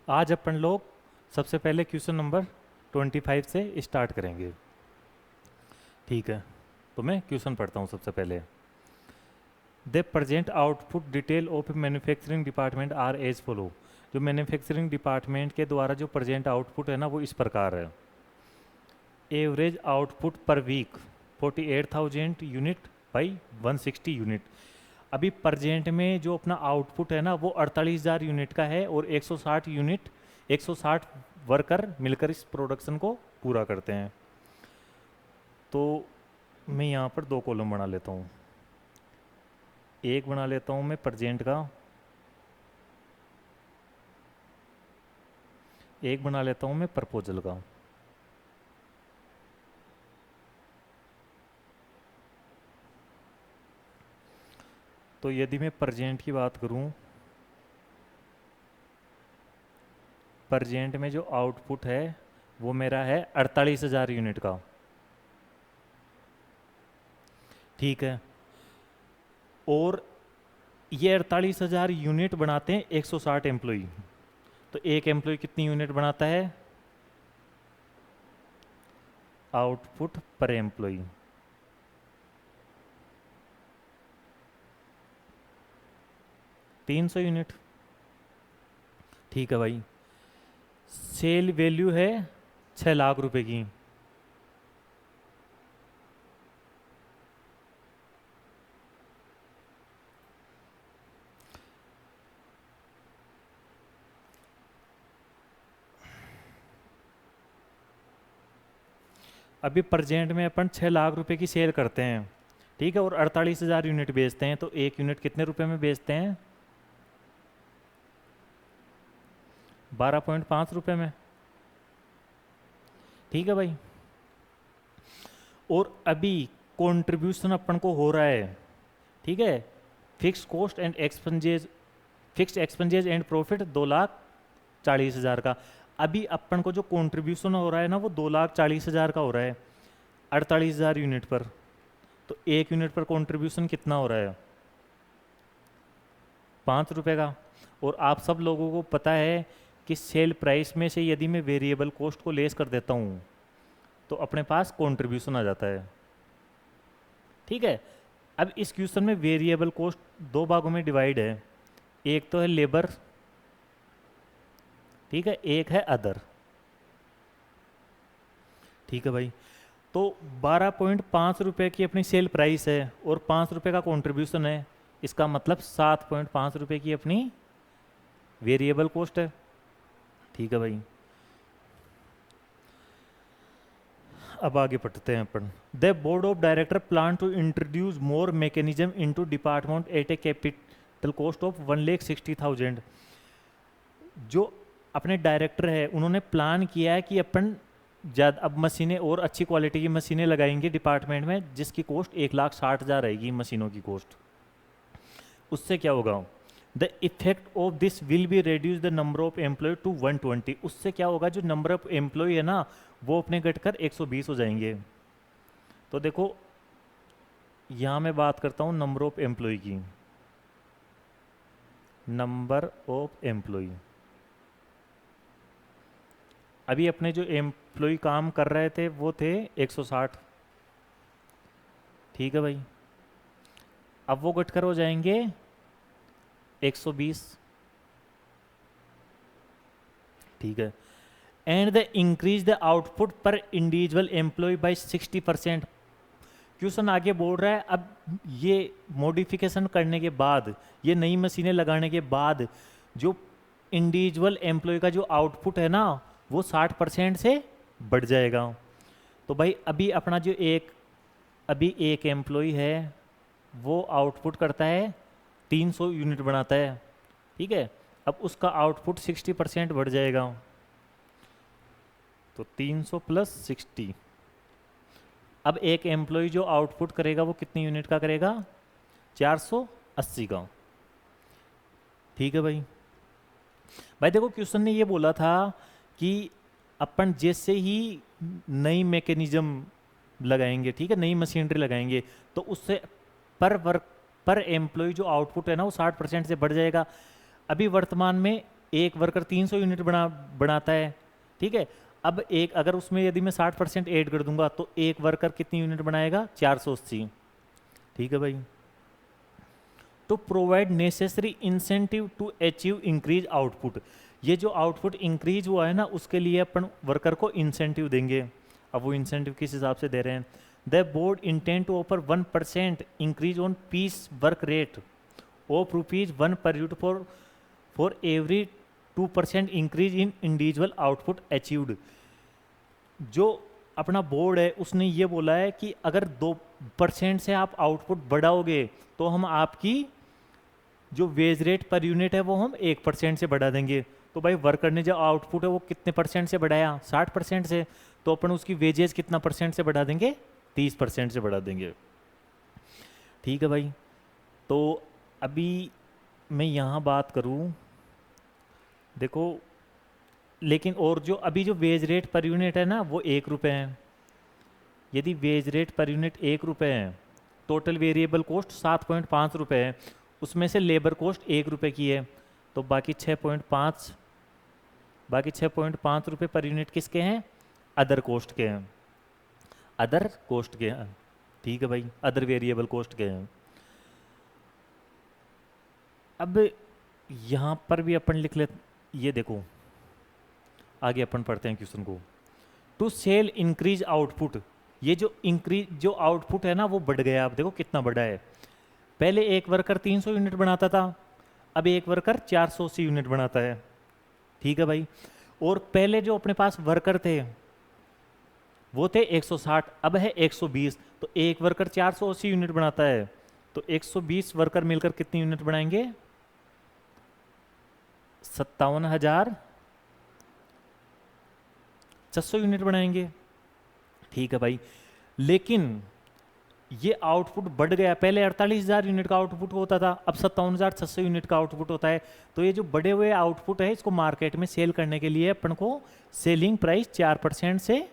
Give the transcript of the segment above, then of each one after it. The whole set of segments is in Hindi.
आज अपन लोग सबसे पहले क्वेश्चन नंबर 25 से स्टार्ट करेंगे। ठीक है, तो मैं क्वेश्चन पढ़ता हूँ सबसे पहले। The present output detail of manufacturing department are as follow. जो मैन्युफैक्चरिंग डिपार्टमेंट के द्वारा जो प्रेजेंट आउटपुट है ना, वो इस प्रकार है। Average output per week 48,000 unit by 160 unit. अभी प्रेजेंट में जो अपना आउटपुट है ना, वो 48,000 यूनिट का है और 160 यूनिट 160 वर्कर मिलकर इस प्रोडक्शन को पूरा करते हैं। तो मैं यहाँ पर दो कॉलम बना लेता हूँ। एक बना लेता हूँ मैं प्रेजेंट का, एक बना लेता हूँ मैं प्रपोजल का। तो यदि मैं प्रेजेंट की बात करूँ, प्रेजेंट में जो आउटपुट है वो मेरा है 48,000 यूनिट का। ठीक है, और ये 48,000 यूनिट बनाते हैं 160 एम्प्लॉई। तो एक एम्प्लॉय कितनी यूनिट बनाता है? आउटपुट पर एम्प्लॉय 300 यूनिट। ठीक है भाई, सेल वैल्यू है 6 लाख रुपए की। अभी प्रेजेंट में अपन 6 लाख रुपए की सेल करते हैं, ठीक है, और 48,000 यूनिट बेचते हैं। तो एक यूनिट कितने रुपए में बेचते हैं? 12.5 रुपए में। ठीक है भाई, और अभी कंट्रीब्यूशन अपन को हो रहा है, ठीक है, fix cost and expenses, fix expenses and profit 2,40,000 का। अभी अपन को जो कंट्रीब्यूशन हो रहा है ना, वो 2,40,000 का हो रहा है 48,000 यूनिट पर। तो एक यूनिट पर कंट्रीब्यूशन कितना हो रहा है? 5 रुपए का। और आप सब लोगों को पता है कि सेल प्राइस में से यदि मैं वेरिएबल कॉस्ट को लेस कर देता हूँ तो अपने पास कंट्रीब्यूशन आ जाता है। ठीक है, अब इस क्वेश्चन में वेरिएबल कॉस्ट दो भागों में डिवाइड है। एक तो है लेबर, ठीक है, एक है अदर। ठीक है भाई, तो 12.5 रुपए की अपनी सेल प्राइस है और 5 रुपए का कंट्रीब्यूशन है। इसका मतलब 7.5 रुपए की अपनी वेरिएबल कॉस्ट है। ठीक है भाई, अब आगे पढ़ते हैं अपन। The board of director plan to introduce more mechanism into department at a capital cost of 1,60,000। जो अपने डायरेक्टर है उन्होंने प्लान किया है कि अपन ज़्यादा अब मशीनें और अच्छी क्वालिटी की मशीनें लगाएंगे डिपार्टमेंट में, जिसकी कॉस्ट 1,60,000 रहेगी मशीनों की कॉस्ट। उससे क्या होगा? The effect of this will be reduce the number of employ to 120। उससे क्या होगा, जो नंबर ऑफ एम्प्लॉय है ना, वो अपने घटकर 120 हो जाएंगे। तो देखो, यहाँ मैं बात करता हूँ नंबर ऑफ एम्प्लॉय की। नंबर ऑफ एम्प्लॉय, अभी अपने जो एम्प्लॉय काम कर रहे थे वो थे 160। ठीक है भाई, अब वो घटकर हो जाएंगे 120। ठीक है, and the increase the output पर इंडिविजुअल एम्प्लॉय बाय 60%। क्वेश्चन आगे बोल रहा है, अब ये मॉडिफिकेशन करने के बाद, ये नई मशीनें लगाने के बाद जो इंडिविजुअल एम्प्लॉय का जो आउटपुट है ना, वो 60% से बढ़ जाएगा। तो भाई अभी अपना जो अभी एक एम्प्लॉय है वो आउटपुट करता है 300 यूनिट बनाता है। ठीक है, अब उसका आउटपुट 60% बढ़ जाएगा। तो 300 प्लस 60, अब एक एम्प्लॉय जो आउटपुट करेगा वो कितनी यूनिट का करेगा? 480 का। ठीक है भाई, भाई देखो क्वेश्चन ने ये बोला था कि अपन जैसे ही नई मैकेनिज्म लगाएंगे, ठीक है, नई मशीनरी लगाएंगे, तो उससे पर एम्प्लॉय जो आउटपुट है ना, वो 60% से बढ़ जाएगा। अभी वर्तमान में एक वर्कर 300 यूनिट बनाता है, ठीक है। अब एक अगर उसमें यदि मैं 60% ऐड कर दूंगा तो एक वर्कर कितनी यूनिट बनाएगा, 480, ठीक है भाई। तो provide necessary incentive to achieve increase output, ये जो आउटपुट इंक्रीज हुआ है ना उसके लिए अपन वर्कर को इंसेंटिव देंगे। अब वो इंसेंटिव किस हिसाब से दे रहे हैं, the board intend to offer 1% increase on piece work rate of ₹1 per unit for every 2% increase in individual output achieved. जो अपना बोर्ड है उसने ये बोला है कि अगर 2% से आप आउटपुट बढ़ाओगे तो हम आपकी जो वेज रेट पर यूनिट है वो हम 1% से बढ़ा देंगे। तो भाई वर्कर ने जो आउटपुट है वो कितने परसेंट से बढ़ाया, 60% से, तो अपन उसकी वेजेस कितना परसेंट से बढ़ा देंगे, 30% से बढ़ा देंगे, ठीक है भाई। तो अभी मैं यहाँ बात करूँ, देखो लेकिन और जो अभी जो वेज रेट पर यूनिट है ना वो ₹1 है। यदि वेज रेट पर यूनिट ₹1 है, टोटल वेरिएबल कोस्ट ₹7.5 है, उसमें से लेबर कोस्ट ₹1 की है, तो बाकी 6.5 रुपये पर यूनिट किसके हैं, अदर कोस्ट के हैं, अदर कोस्ट के हैं, ठीक है भाई, अदर वेरिएबल कोस्ट के हैं। अब यहाँ पर भी अपन लिख ले, ये देखो आगे अपन पढ़ते हैं क्वेश्चन को। टू सेल इंक्रीज आउटपुट, ये जो आउटपुट है ना वो बढ़ गया। आप देखो कितना बढ़ा है, पहले एक वर्कर 300 यूनिट बनाता था, अब एक वर्कर 480 यूनिट बनाता है, ठीक है भाई। और पहले जो अपने पास वर्कर थे वो थे 160, अब है 120, तो एक वर्कर 480 यूनिट बनाता है, तो 120 वर्कर मिलकर कितनी यूनिट बनाएंगे, 57,600 यूनिट बनाएंगे, ठीक है भाई। लेकिन ये आउटपुट बढ़ गया, पहले 48,000 यूनिट का आउटपुट होता था, अब 57,600 यूनिट का आउटपुट होता है। तो ये जो बढ़े हुए आउटपुट है इसको मार्केट में सेल करने के लिए अपन को सेलिंग प्राइस 4% से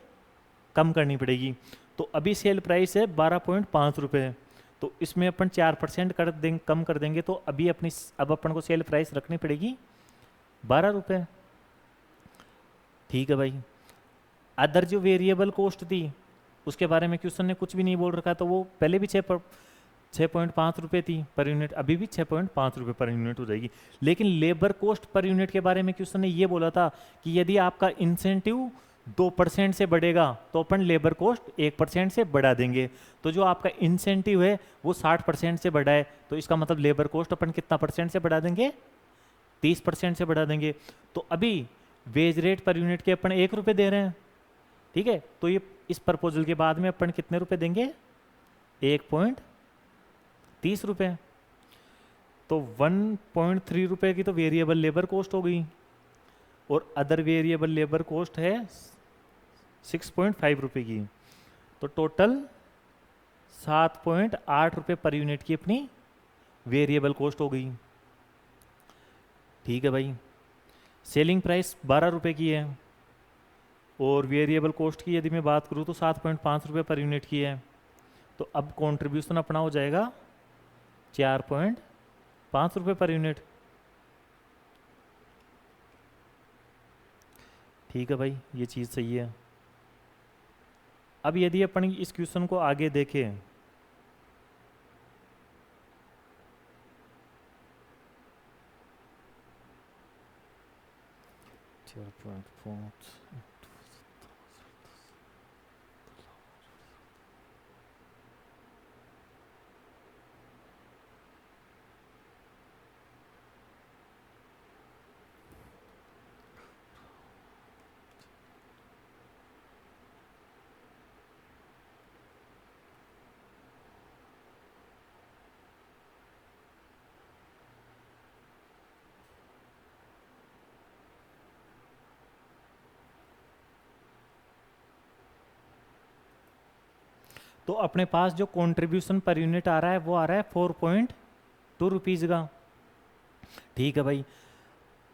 कम करनी पड़ेगी। तो अभी सेल प्राइस है 12.5 रुपये, तो इसमें अपन 4% कम कर देंगे, तो अभी अब अपन को सेल प्राइस रखनी पड़ेगी 12 रुपये, ठीक है भाई। अदर जो वेरिएबल कॉस्ट थी उसके बारे में क्वेश्चन ने कुछ भी नहीं बोल रखा, तो वो पहले भी 6.5 रुपये थी पर यूनिट, अभी भी 6.5 रुपये पर यूनिट हो जाएगी। लेकिन लेबर कॉस्ट पर यूनिट के बारे में क्वेश्चन ने ये बोला था कि यदि आपका इंसेंटिव 2% से बढ़ेगा तो अपन लेबर कॉस्ट 1% से बढ़ा देंगे। तो जो आपका इंसेंटिव है वो 60% से बढ़ा है, तो इसका मतलब लेबर कॉस्ट अपन कितना परसेंट से बढ़ा देंगे, 30% से बढ़ा देंगे। तो अभी वेज रेट पर यूनिट के अपन ₹1 दे रहे हैं, ठीक है। तो ये इस प्रपोजल के बाद में अपन कितने रुपए देंगे, 1.30 रुपये। तो 1.3 रुपये की तो वेरिएबल लेबर कॉस्ट हो गई, और अदर वेरिएबल लेबर कॉस्ट है 6.5 रुपये की, तो टोटल 7.8 रुपये पर यूनिट की अपनी वेरिएबल कॉस्ट हो गई, ठीक है भाई। सेलिंग प्राइस 12 रुपये की है, और वेरिएबल कॉस्ट की यदि मैं बात करूँ तो 7.5 रुपये पर यूनिट की है। तो अब कंट्रीब्यूशन अपना हो जाएगा 4.5 रुपये पर यूनिट, ठीक है भाई, ये चीज़ सही है। अब यदि अपन इस क्वेश्चन को आगे देखें, तो अपने पास जो कंट्रीब्यूशन पर यूनिट आ रहा है वो आ रहा है 4.2 रुपीज़ का, ठीक है भाई।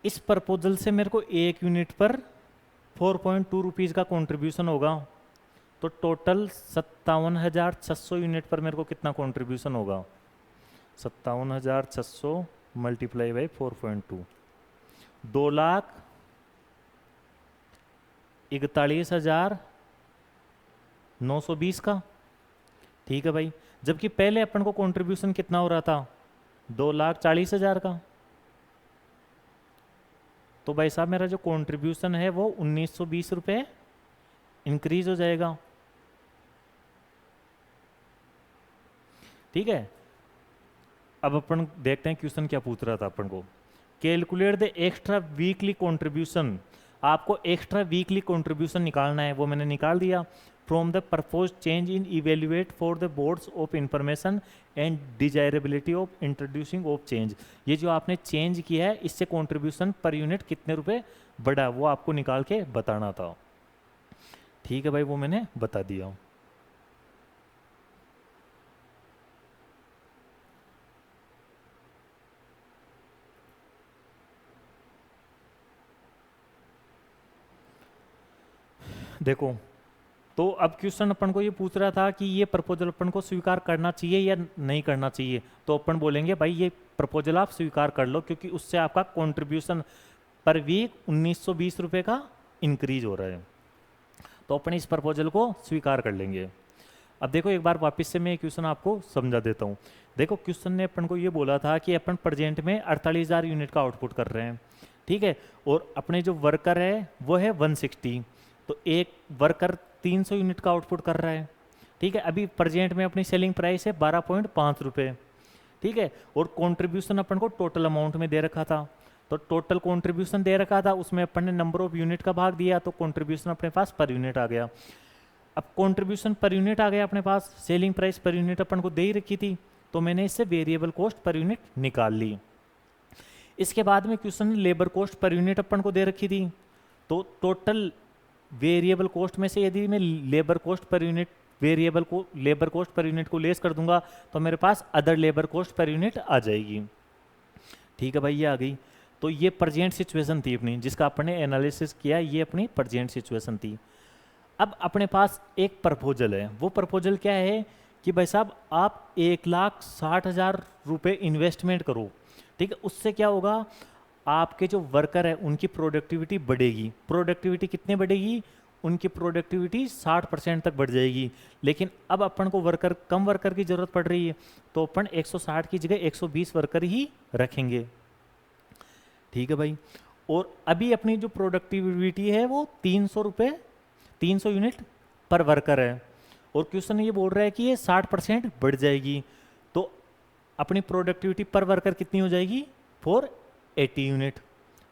इस प्रपोजल से मेरे को एक यूनिट पर 4.2 रुपीज़ का कंट्रीब्यूशन होगा, तो टोटल 57,600 यूनिट पर मेरे को कितना कंट्रीब्यूशन होगा, 57,600 मल्टीप्लाई बाई 4.2, 2,41,920 का। ठीक है भाई, जबकि पहले अपन को कंट्रीब्यूशन कितना हो रहा था, 2,40,000 का। तो भाई साहब मेरा जो कंट्रीब्यूशन है वो 1,920 रुपये इंक्रीज हो जाएगा। ठीक है, अब अपन देखते हैं क्वेश्चन क्या पूछ रहा था अपन को। Calculate the extra weekly contribution, आपको एक्स्ट्रा वीकली कंट्रीब्यूशन निकालना है, वो मैंने निकाल दिया। From the propose change in evaluate for the boards of information and desirability of introducing of change, ये जो आपने चेंज किया है इससे कंट्रीब्यूशन पर यूनिट कितने रुपए बढ़ा वो आपको निकाल के बताना था। ठीक है भाई, वो मैंने बता दिया। देखो, तो अब क्वेश्चन अपन को ये पूछ रहा था कि ये प्रपोजल अपन को स्वीकार करना चाहिए या नहीं करना चाहिए। तो अपन बोलेंगे भाई ये प्रपोजल आप स्वीकार कर लो, क्योंकि उससे आपका कंट्रीब्यूशन पर वीक 1,920 रुपये का इंक्रीज हो रहा है। तो अपन इस प्रपोजल को स्वीकार कर लेंगे। अब देखो एक बार वापस से मैं क्वेश्चन आपको समझा देता हूँ। देखो क्वेश्चन ने अपन को ये बोला था कि अपन प्रेजेंट में 48,000 यूनिट का आउटपुट कर रहे हैं। ठीक है, और अपने जो वर्कर है वो है 160, तो एक वर्कर 300 यूनिट का आउटपुट कर रहा है। ठीक है, अभी प्रेजेंट में अपनी सेलिंग प्राइस है 12.5 रुपये। ठीक है, और कंट्रीब्यूशन अपन को टोटल अमाउंट में दे रखा था, तो टोटल कंट्रीब्यूशन दे रखा था, उसमें अपन ने नंबर ऑफ यूनिट का भाग दिया, तो कंट्रीब्यूशन अपने पास पर यूनिट आ गया। अब कंट्रीब्यूशन पर यूनिट आ गया अपने पास, सेलिंग प्राइस पर यूनिट अपन को दे ही रखी थी, तो मैंने इससे वेरिएबल कॉस्ट पर यूनिट निकाल ली। इसके बाद में क्वेश्चन ने लेबर कॉस्ट पर यूनिट अपन को दे रखी थी, तो टोटल वेरिएबल कॉस्ट में से यदि मैं labour cost per unit labour cost per unit को लेस कर दूंगा तो मेरे पास other labour cost per unit आ जाएगी। ठीक है भाई, ये आ गई। तो ये प्रेजेंट सिचुएशन थी अपनी, जिसका अपने एनालिसिस किया, ये अपनी प्रेजेंट सिचुएशन थी। अब अपने पास एक प्रपोजल है, वो प्रपोजल क्या है कि भाई साहब आप 1,60,000 रुपये इन्वेस्टमेंट करो। ठीक है, उससे क्या होगा, आपके जो वर्कर है उनकी प्रोडक्टिविटी बढ़ेगी। प्रोडक्टिविटी कितनी बढ़ेगी, उनकी प्रोडक्टिविटी 60% तक बढ़ जाएगी। लेकिन अब अपन को कम वर्कर की जरूरत पड़ रही है, तो अपन 160 की जगह 120 वर्कर ही रखेंगे। ठीक है भाई, और अभी अपनी जो प्रोडक्टिविटी है वो 300 यूनिट पर वर्कर है, और क्वेश्चन ये बोल रहा है कि ये 60% बढ़ जाएगी, तो अपनी प्रोडक्टिविटी पर वर्कर कितनी हो जाएगी, 480 यूनिट।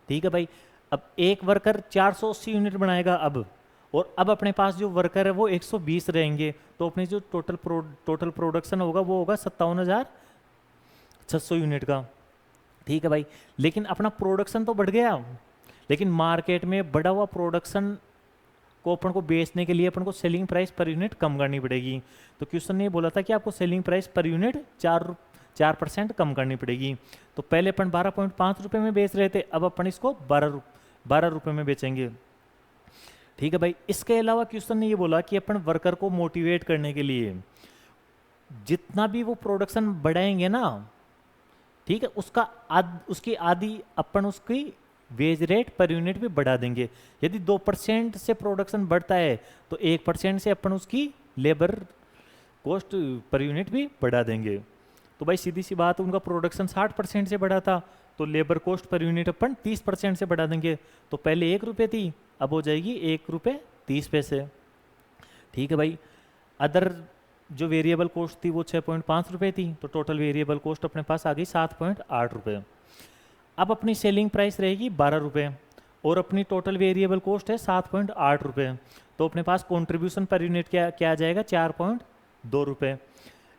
ठीक है भाई, अब एक वर्कर 480 यूनिट बनाएगा अब, और अब अपने पास जो वर्कर है वो 120 रहेंगे, तो अपनी जो टोटल प्रोडक्शन होगा वो होगा 57,600 यूनिट का। ठीक है भाई, लेकिन अपना प्रोडक्शन तो बढ़ गया, लेकिन मार्केट में बढ़ा हुआ प्रोडक्शन को अपन को बेचने के लिए अपन को सेलिंग प्राइस पर यूनिट कम करनी पड़ेगी। तो क्वेश्चन ने बोला था कि आपको सेलिंग प्राइस पर यूनिट 4% कम करनी पड़ेगी। तो पहले अपन 12.5 रुपये में बेच रहे थे, अब अपन इसको 12 रुपये में बेचेंगे। ठीक है भाई, इसके अलावा क्वेश्चन ने ये बोला कि अपन वर्कर को मोटिवेट करने के लिए जितना भी वो प्रोडक्शन बढ़ाएंगे ना, ठीक है, उसकी आधी अपन उसकी वेज रेट पर यूनिट भी बढ़ा देंगे। यदि 2% से प्रोडक्शन बढ़ता है तो 1% से अपन उसकी लेबर कॉस्ट पर यूनिट भी बढ़ा देंगे। तो भाई सीधी सी बात, उनका प्रोडक्शन 60% से बढ़ा था, तो लेबर कॉस्ट पर यूनिट अपन 30% से बढ़ा देंगे। तो पहले 1 रुपये थी, अब हो जाएगी 1 रुपये 30 पैसे। ठीक है भाई, अदर जो वेरिएबल कॉस्ट थी वो 6.5 रुपये थी, तो टोटल वेरिएबल कॉस्ट अपने पास आ गई 7.8 रुपये। अब अपनी सेलिंग प्राइस रहेगी 12 रुपये, और अपनी टोटल वेरिएबल कॉस्ट है 7.8 रुपये, तो अपने पास कंट्रीब्यूशन पर यूनिट क्या आ जाएगा, 4.2 रुपये।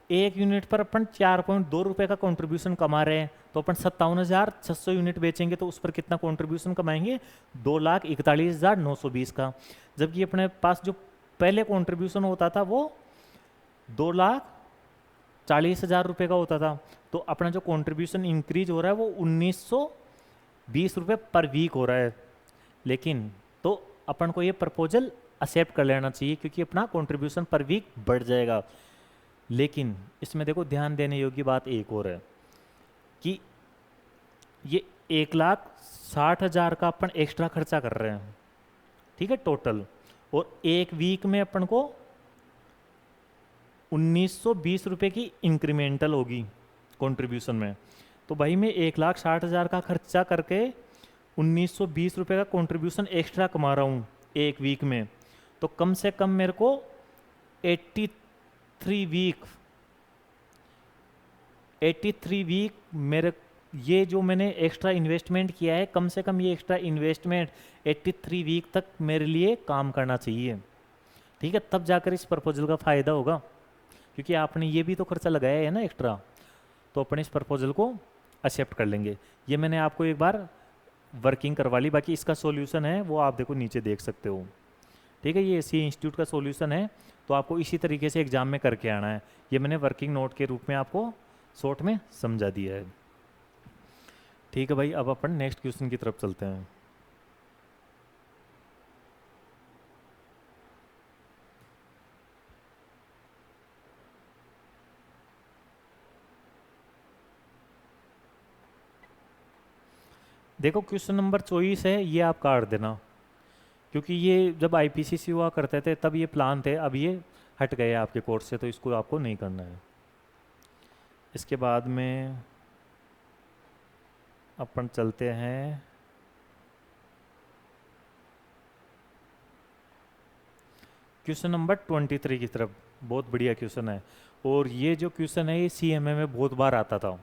एक यूनिट पर अपन 4.2 रुपये का कंट्रीब्यूशन कमा रहे हैं, तो अपन 57,600 यूनिट बेचेंगे तो उस पर कितना कंट्रीब्यूशन कमाएंगे, 2,41,920 का। जबकि अपने पास जो पहले कंट्रीब्यूशन होता था वो 2,40,000 रुपये का होता था, तो अपना जो कंट्रीब्यूशन इंक्रीज हो रहा है वो 1,920 रुपये पर वीक हो रहा है। लेकिन तो अपन को ये प्रपोजल एक्सेप्ट कर लेना चाहिए, क्योंकि अपना कंट्रीब्यूशन पर वीक बढ़ जाएगा। लेकिन इसमें देखो ध्यान देने योग्य बात एक और है कि ये 1,60,000 का अपन एक्स्ट्रा खर्चा कर रहे हैं, ठीक है, टोटल। और एक वीक में अपन को 1920 रुपये की इंक्रीमेंटल होगी कंट्रीब्यूशन में। तो भाई मैं 1,60,000 का खर्चा करके 1920 रुपये का कंट्रीब्यूशन एक्स्ट्रा कमा रहा हूँ एक वीक में। तो कम से कम मेरे को 83 वीक मेरे, ये जो मैंने एक्स्ट्रा इन्वेस्टमेंट किया है, कम से कम ये एक्स्ट्रा इन्वेस्टमेंट 83 वीक तक मेरे लिए काम करना चाहिए, ठीक है। तब जाकर इस प्रपोजल का फ़ायदा होगा, क्योंकि आपने ये भी तो खर्चा लगाया है ना एक्स्ट्रा, तो अपन इस प्रपोजल को एक्सेप्ट कर लेंगे। ये मैंने आपको एक बार वर्किंग करवा ली, बाकी इसका सॉल्यूशन है वो आप देखो नीचे देख सकते हो, ठीक है। ये सी इंस्टीट्यूट का सॉल्यूशन है, तो आपको इसी तरीके से एग्जाम में करके आना है। ये मैंने वर्किंग नोट के रूप में आपको शॉर्ट में समझा दिया है, ठीक है भाई। अब अपन नेक्स्ट क्वेश्चन की तरफ चलते हैं। देखो क्वेश्चन नंबर 24 है, ये आप काट देना, क्योंकि ये जब आईपीसीसी हुआ करते थे तब ये प्लान थे, अब ये हट गए आपके कोर्स से, तो इसको आपको नहीं करना है। इसके बाद में अपन चलते हैं क्वेश्चन नंबर 23 की तरफ। बहुत बढ़िया क्वेश्चन है, और ये जो क्वेश्चन है ये सीएमए में बहुत बार आता था,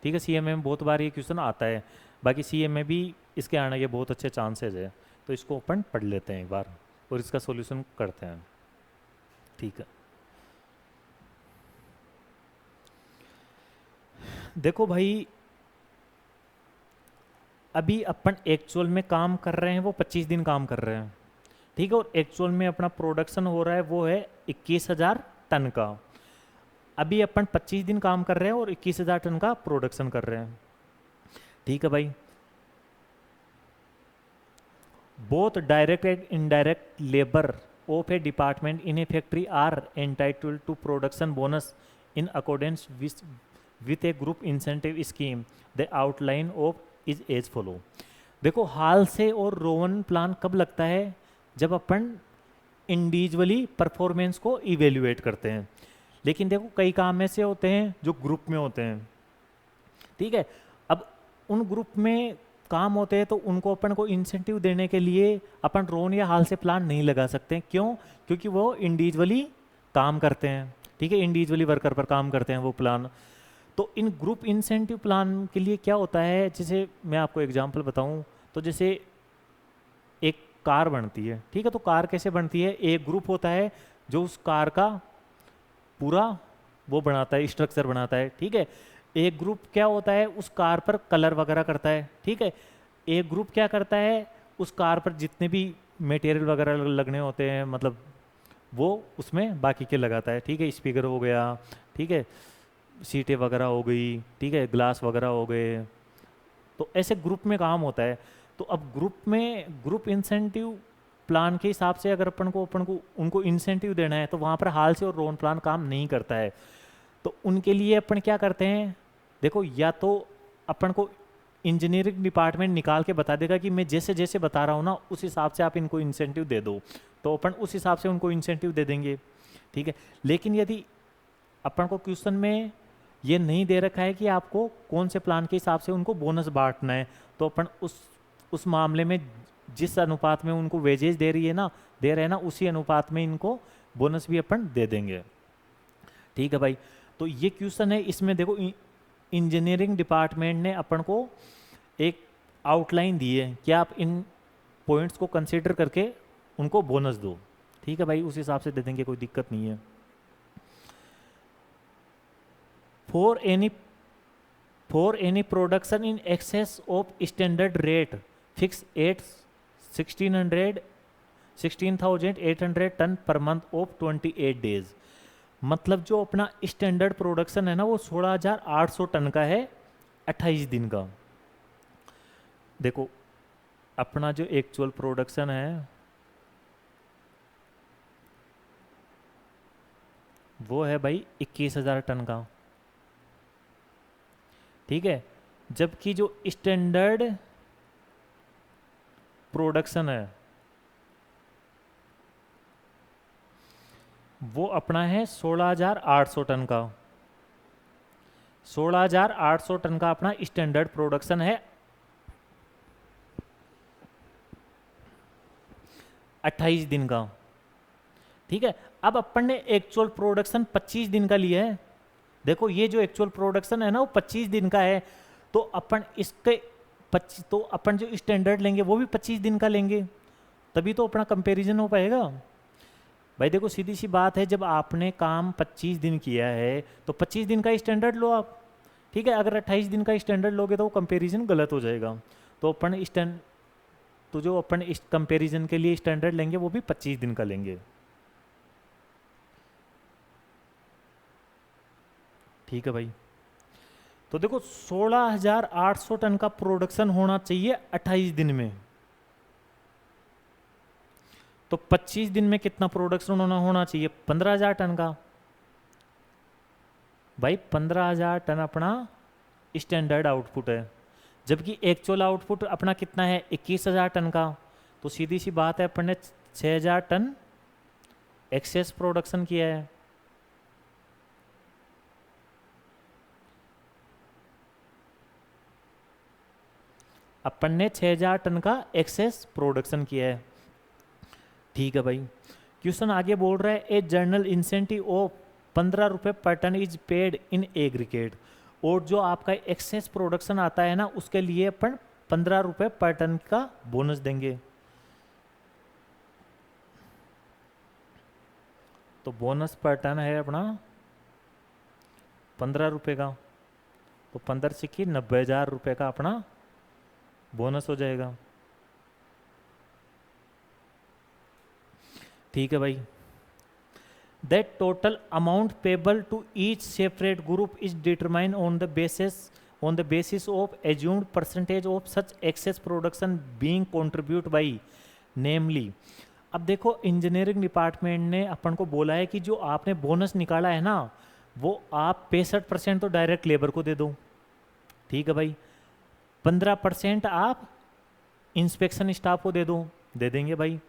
ठीक है। सीएमए में बहुत बार ये क्वेश्चन आता है, बाकी सीएमए भी इसके आने के बहुत अच्छे चांसेस है, तो इसको अपन पढ़ लेते हैं एक बार और इसका सॉल्यूशन करते हैं, ठीक है। देखो भाई, अभी अपन एक्चुअल में काम कर रहे हैं वो 25 दिन काम कर रहे हैं, ठीक है। और एक्चुअल में अपना प्रोडक्शन हो रहा है वो है 21,000 टन का। अभी अपन 25 दिन काम कर रहे हैं और 21,000 टन का प्रोडक्शन कर रहे हैं, ठीक है भाई। Both direct and indirect labour of a department in a factory are entitled to production bonus in accordance with a group incentive scheme. The outline of is as follow. देखो हाल से और रोवन प्लान कब लगता है, जब अपन इंडिविजुअली परफॉर्मेंस को इवेल्युएट करते हैं। लेकिन देखो कई काम ऐसे होते हैं जो ग्रुप में होते हैं, ठीक है। अब उन ग्रुप में काम होते हैं तो उनको अपन को इंसेंटिव देने के लिए अपन रोन या हाल से प्लान नहीं लगा सकते। क्यों? क्योंकि वो इंडिविजुअली काम करते हैं, ठीक है, इंडिविजुअली वर्कर पर काम करते हैं वो प्लान। तो इन ग्रुप इंसेंटिव प्लान के लिए क्या होता है, जैसे मैं आपको एग्जांपल बताऊं तो जैसे एक कार बनती है, ठीक है। तो कार कैसे बनती है, एक ग्रुप होता है जो उस कार का पूरा वो बनाता है, स्ट्रक्चर बनाता है, ठीक है। एक ग्रुप क्या होता है, उस कार पर कलर वगैरह करता है, ठीक है। एक ग्रुप क्या करता है, उस कार पर जितने भी मटेरियल वगैरह लगने होते हैं, मतलब वो उसमें बाकी के लगाता है, ठीक है। स्पीकर हो गया, ठीक है, सीटें वगैरह हो गई, ठीक है, ग्लास वगैरह हो गए। तो ऐसे ग्रुप में काम होता है। तो अब ग्रुप में ग्रुप इंसेंटिव प्लान के हिसाब से अगर अपन को उनको इंसेंटिव देना है तो वहाँ पर हाल से और रोन प्लान काम नहीं करता है। तो उनके लिए अपन क्या करते हैं, देखो या तो अपन को इंजीनियरिंग डिपार्टमेंट निकाल के बता देगा कि मैं जैसे जैसे बता रहा हूँ ना उस हिसाब से आप इनको इंसेंटिव दे दो, तो अपन उस हिसाब से उनको इंसेंटिव दे देंगे, ठीक है। लेकिन यदि अपन को क्वेश्चन में ये नहीं दे रखा है कि आपको कौन से प्लान के हिसाब से उनको बोनस बांटना है, तो अपन उस मामले में जिस अनुपात में उनको वेजेज दे रहे हैं ना उसी अनुपात में इनको बोनस भी अपन दे देंगे, ठीक है भाई। तो ये क्वेश्चन है, इसमें देखो इंजीनियरिंग डिपार्टमेंट ने अपन को एक आउटलाइन दी है कि आप इन पॉइंट्स को कंसीडर करके उनको बोनस दो, ठीक है भाई, उस हिसाब से दे देंगे, कोई दिक्कत नहीं है। For any production in excess of standard rate fixed at 16,800 ton per month of 28 days. मतलब जो अपना स्टैंडर्ड प्रोडक्शन है ना वो 16,800 टन का है 28 दिन का। देखो अपना जो एक्चुअल प्रोडक्शन है वो है भाई 21,000 टन का, ठीक है। जबकि जो स्टैंडर्ड प्रोडक्शन है वो अपना है 16,800 टन का। 16,800 टन का अपना स्टैंडर्ड प्रोडक्शन है 28 दिन का। ठीक है, अब अपन ने एक्चुअल प्रोडक्शन 25 दिन का लिया है। देखो ये जो एक्चुअल प्रोडक्शन है ना वो 25 दिन का है, तो अपन इसके 25 तो अपन जो स्टैंडर्ड लेंगे वो भी 25 दिन का लेंगे, तभी तो अपना कंपैरिजन हो पाएगा। भाई देखो सीधी सी बात है, जब आपने काम 25 दिन किया है तो 25 दिन का स्टैंडर्ड लो आप। ठीक है, अगर 28 दिन का स्टैंडर्ड लोगे तो वो कंपैरिजन गलत हो जाएगा। तो जो अपन इस कंपैरिजन के लिए स्टैंडर्ड लेंगे वो भी 25 दिन का लेंगे। ठीक है भाई, तो देखो 16,800 टन का प्रोडक्शन होना चाहिए 28 दिन में, तो 25 दिन में कितना प्रोडक्शन होना चाहिए? 15,000 टन का। भाई 15,000 टन अपना स्टैंडर्ड आउटपुट है, जबकि एक्चुअल आउटपुट अपना कितना है? 21,000 टन का। तो सीधी सी बात है अपन ने 6,000 टन एक्सेस प्रोडक्शन किया है। अपन ने 6,000 टन का एक्सेस प्रोडक्शन किया है। ठीक है भाई, क्वेश्चन आगे बोल रहा है ए जर्नल इंसेंटिव ऑफ 15 रुपये per ton is paid in aggregate. और जो आपका एक्सेस प्रोडक्शन आता है ना उसके लिए अपन 15 रुपये पर टन का बोनस देंगे। तो बोनस पर टन है अपना 15 रुपये का, तो 15 सिक्की 90,000 रुपये का अपना बोनस हो जाएगा। ठीक है भाई, that total amount payable to each separate group is determine on the basis of assumed percentage of such excess production being contribute by namely. अब देखो इंजीनियरिंग डिपार्टमेंट ने अपन को बोला है कि जो आपने बोनस निकाला है ना वो आप 65% तो डायरेक्ट लेबर को दे दो। ठीक है भाई, 15% आप इंस्पेक्शन स्टाफ को दे दो, दे देंगे भाई।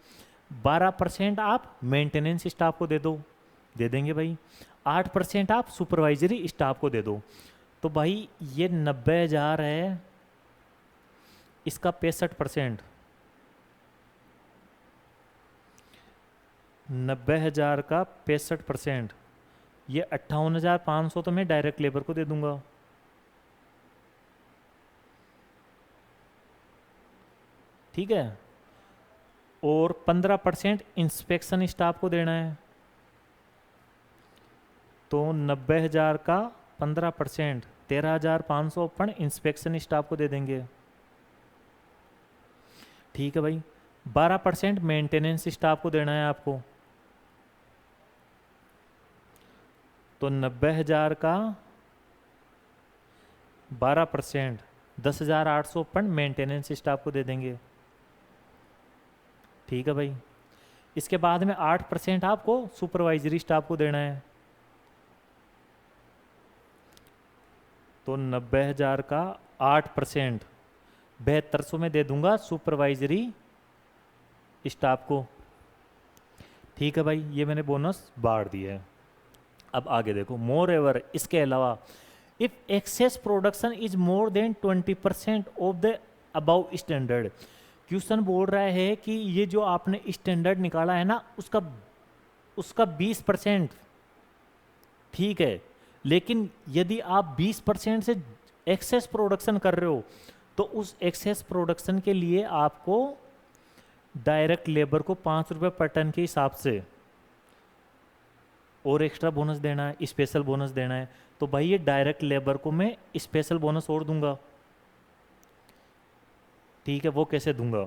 12% आप मेंटेनेंस स्टाफ को दे दो, दे देंगे भाई। 8% आप सुपरवाइजरी स्टाफ को दे दो। तो भाई ये 90,000 है, इसका 65%, 90,000 का 65%, ये 58,500 तो मैं डायरेक्ट लेबर को दे दूंगा। ठीक है, और 15% इंस्पेक्शन स्टाफ को देना है। तो 90,000 का 15%, 13,500 अपन इंस्पेक्शन स्टाफ को दे देंगे। ठीक है भाई, 12% मेंटेनेंस स्टाफ को देना है आपको। तो 90,000 का 12%, 10,800 अपन मेंटेनेंस स्टाफ को दे देंगे। ठीक है भाई, इसके बाद में 8% आपको सुपरवाइजरी स्टाफ को देना है। तो 90,000 का 8%, 7200 में दे दूंगा सुपरवाइजरी स्टाफ को। ठीक है भाई, ये मैंने बोनस बांट दिया है। अब आगे देखो, मोर एवर, इसके अलावा if excess production is more than 20% of the above standard. Question बोल रहा है कि ये जो आपने स्टैंडर्ड निकाला है ना उसका 20%, ठीक है, लेकिन यदि आप 20% से एक्सेस प्रोडक्शन कर रहे हो तो उस एक्सेस प्रोडक्शन के लिए आपको डायरेक्ट लेबर को 5 रुपये पर टन के हिसाब से और एक्स्ट्रा बोनस देना है, स्पेशल बोनस देना है। तो भाई ये डायरेक्ट लेबर को मैं स्पेशल बोनस और दूंगा। ठीक है, वो कैसे दूंगा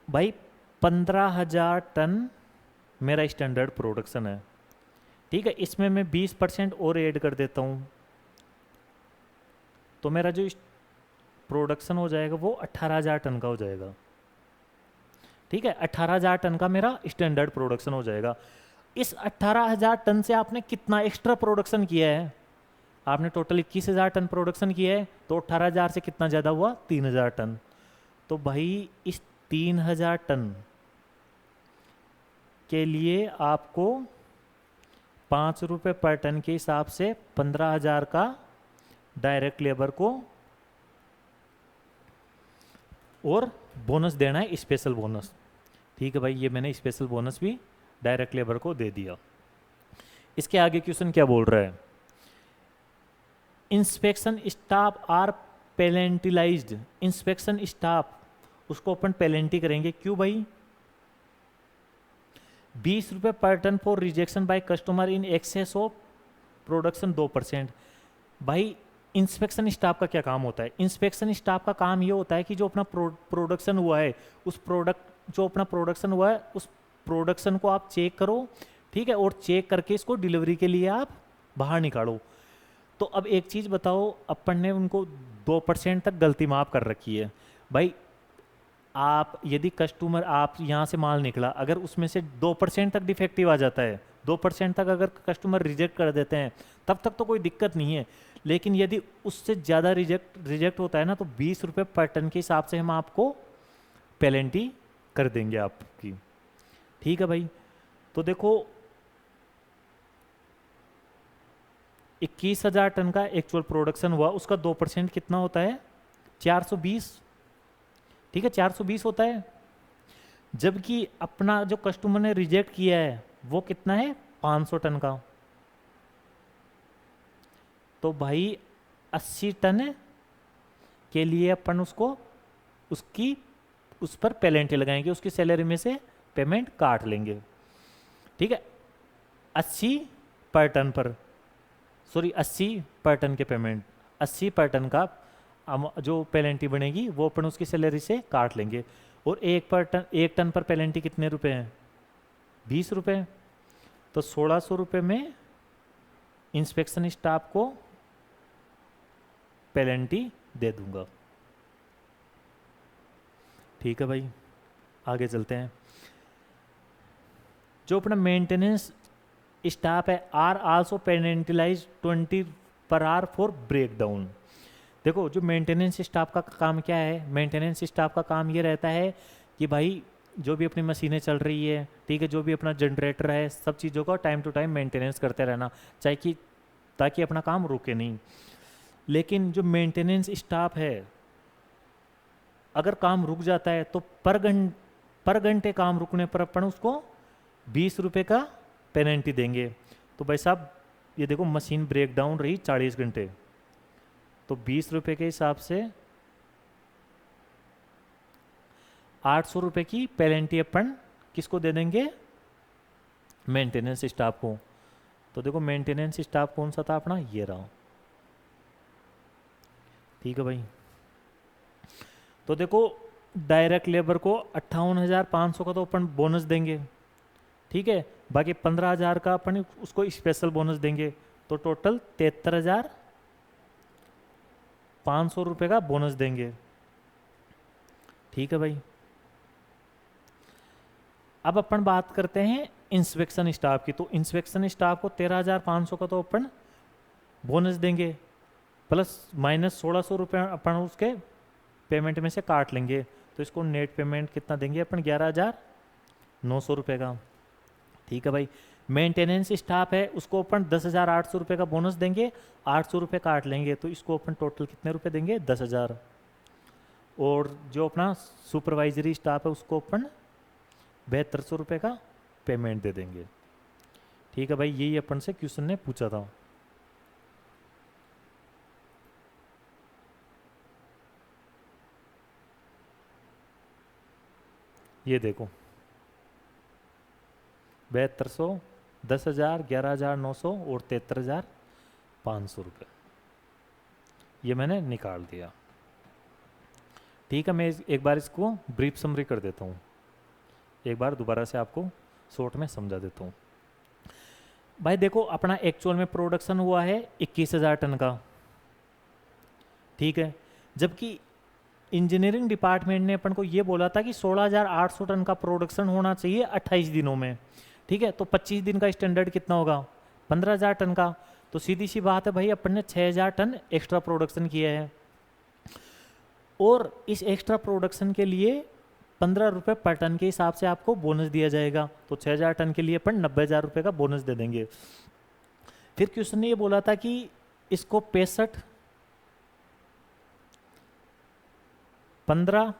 भाई? 15,000 टन मेरा स्टैंडर्ड प्रोडक्शन है। ठीक है, इसमें मैं 20% और ऐड कर देता हूँ, तो मेरा जो प्रोडक्शन हो जाएगा वो 18,000 टन का हो जाएगा। ठीक है, 18,000 टन का मेरा स्टैंडर्ड प्रोडक्शन हो जाएगा। इस 18,000 टन से आपने कितना एक्स्ट्रा प्रोडक्शन किया है? आपने टोटल 21,000 टन प्रोडक्शन किया है, तो 18,000 से कितना ज़्यादा हुआ, 3,000 टन। तो भाई इस 3,000 टन के लिए आपको 5 रुपये पर टन के हिसाब से 15,000 का डायरेक्ट लेबर को और बोनस देना है, स्पेशल बोनस। ठीक है भाई, ये मैंने स्पेशल बोनस भी डायरेक्ट लेबर को दे दिया। इसके आगे क्वेश्चन क्या बोल रहा है, inspection staff are penalized. Inspection staff उसको अपन पेलेंटी करेंगे, क्यों भाई, 20 रुपये per ton for rejection by customer in excess of production 2%। भाई इंस्पेक्शन स्टाफ का क्या काम होता है, इंस्पेक्शन स्टाफ का काम ये होता है कि जो अपना प्रोडक्शन हुआ है, उस जो अपना प्रोडक्शन हुआ है उस प्रोडक्शन को आप चेक करो, ठीक है, और चेक करके इसको डिलीवरी के लिए आप बाहर निकालो। तो अब एक चीज़ बताओ, अपन ने उनको 2% तक गलती माफ़ कर रखी है। भाई आप यदि कस्टमर, आप यहाँ से माल निकला, अगर उसमें से 2% तक डिफेक्टिव आ जाता है, 2% तक अगर कस्टमर रिजेक्ट कर देते हैं, तब तक तो कोई दिक्कत नहीं है। लेकिन यदि उससे ज़्यादा रिजेक्ट होता है ना, तो 20 रुपये पर टन के हिसाब से हम आपको पेनल्टी कर देंगे आपकी। ठीक है भाई, तो देखो 21,000 टन का एक्चुअल प्रोडक्शन हुआ, उसका 2% कितना होता है, 420। ठीक है, 420 होता है। जबकि अपना जो कस्टमर ने रिजेक्ट किया है वो कितना है, 500 टन का। तो भाई 80 टन के लिए अपन उसको उस पर पेनल्टी लगाएंगे, उसकी सैलरी में से पेमेंट काट लेंगे। ठीक है, 80 पर टन पर, सॉरी 80 पर टन के पेमेंट, 80 पर टन का जो पेनल्टी बनेगी वो अपन उसकी सैलरी से काट लेंगे। और एक टन पर पेनल्टी कितने रुपए हैं, 20 रुपये। तो 1600 रुपये में इंस्पेक्शन स्टाफ को पेनल्टी दे दूंगा। ठीक है भाई, आगे चलते हैं। जो अपना मेंटेनेंस स्टाफ है, are also पेनल्टीलाइज 20 per hour for breakdown. देखो जो मेंटेनेंस स्टाफ का काम क्या है, मेंटेनेंस स्टाफ का काम ये रहता है कि भाई जो भी अपनी मशीनें चल रही है, ठीक है, जो भी अपना जनरेटर है, सब चीज़ों का टाइम टू टाइम मेंटेनेंस करते रहना, चाहे कि ताकि अपना काम रुके नहीं। लेकिन जो मेंटेनेंस स्टाफ है, अगर काम रुक जाता है तो पर घंटे काम रुकने पर अपन उसको 20 रुपये का पेनल्टी देंगे। तो भाई साहब ये देखो, मशीन ब्रेक डाउन रही 40 घंटे, तो 20 रुपये के हिसाब से 800 रुपये की पेनल्टी अपन किसको दे देंगे, मेंटेनेंस स्टाफ को। तो देखो मेंटेनेंस स्टाफ कौन सा था अपना, ये रहा। ठीक है भाई, तो देखो डायरेक्ट लेबर को 58,500 का तो अपन बोनस देंगे, ठीक है, बाकी 15,000 का अपन उसको स्पेशल बोनस देंगे, तो टोटल 73,500 रुपये का बोनस देंगे। ठीक है भाई, अब अपन बात करते हैं इंस्पेक्शन स्टाफ की। तो इंस्पेक्शन स्टाफ को 13,500 का तो अपन बोनस देंगे, प्लस माइनस 1,600 रुपये अपन उसके पेमेंट में से काट लेंगे, तो इसको नेट पेमेंट कितना देंगे अपन, 11,900 रुपये का। ठीक है भाई, मेंटेनेंस स्टाफ है उसको अपन 10,800 रुपये का बोनस देंगे, 800 रुपये काट लेंगे, तो इसको अपन टोटल कितने रुपए देंगे, 10,000। और जो अपना सुपरवाइजरी स्टाफ है उसको अपन 7200 रुपये का पेमेंट दे देंगे। ठीक है भाई, यही अपन से क्वेश्चन ने पूछा था। ये देखो 7200, 10,000, 11,900 और 73,500 रुपये, ये मैंने निकाल दिया। ठीक है, मैं एक बार इसको ब्रीफ समरी कर देता हूँ, एक बार दोबारा से आपको शॉर्ट में समझा देता हूँ। भाई देखो अपना एक्चुअल में प्रोडक्शन हुआ है 21,000 टन का, ठीक है, जबकि इंजीनियरिंग डिपार्टमेंट ने अपन को ये बोला था कि 16,800 टन का प्रोडक्शन होना चाहिए 28 दिनों में। ठीक है, तो 25 दिन का स्टैंडर्ड कितना होगा, 15,000 टन का। तो सीधी सी बात है भाई, अपन ने 6000 टन एक्स्ट्रा प्रोडक्शन किया है और इस एक्स्ट्रा प्रोडक्शन के लिए 15 रुपये पर टन के हिसाब से आपको बोनस दिया जाएगा। तो 6000 टन के लिए अपन 90,000 रुपये का बोनस दे देंगे। फिर क्वेश्चन ने ये बोला था कि इसको 65, 15,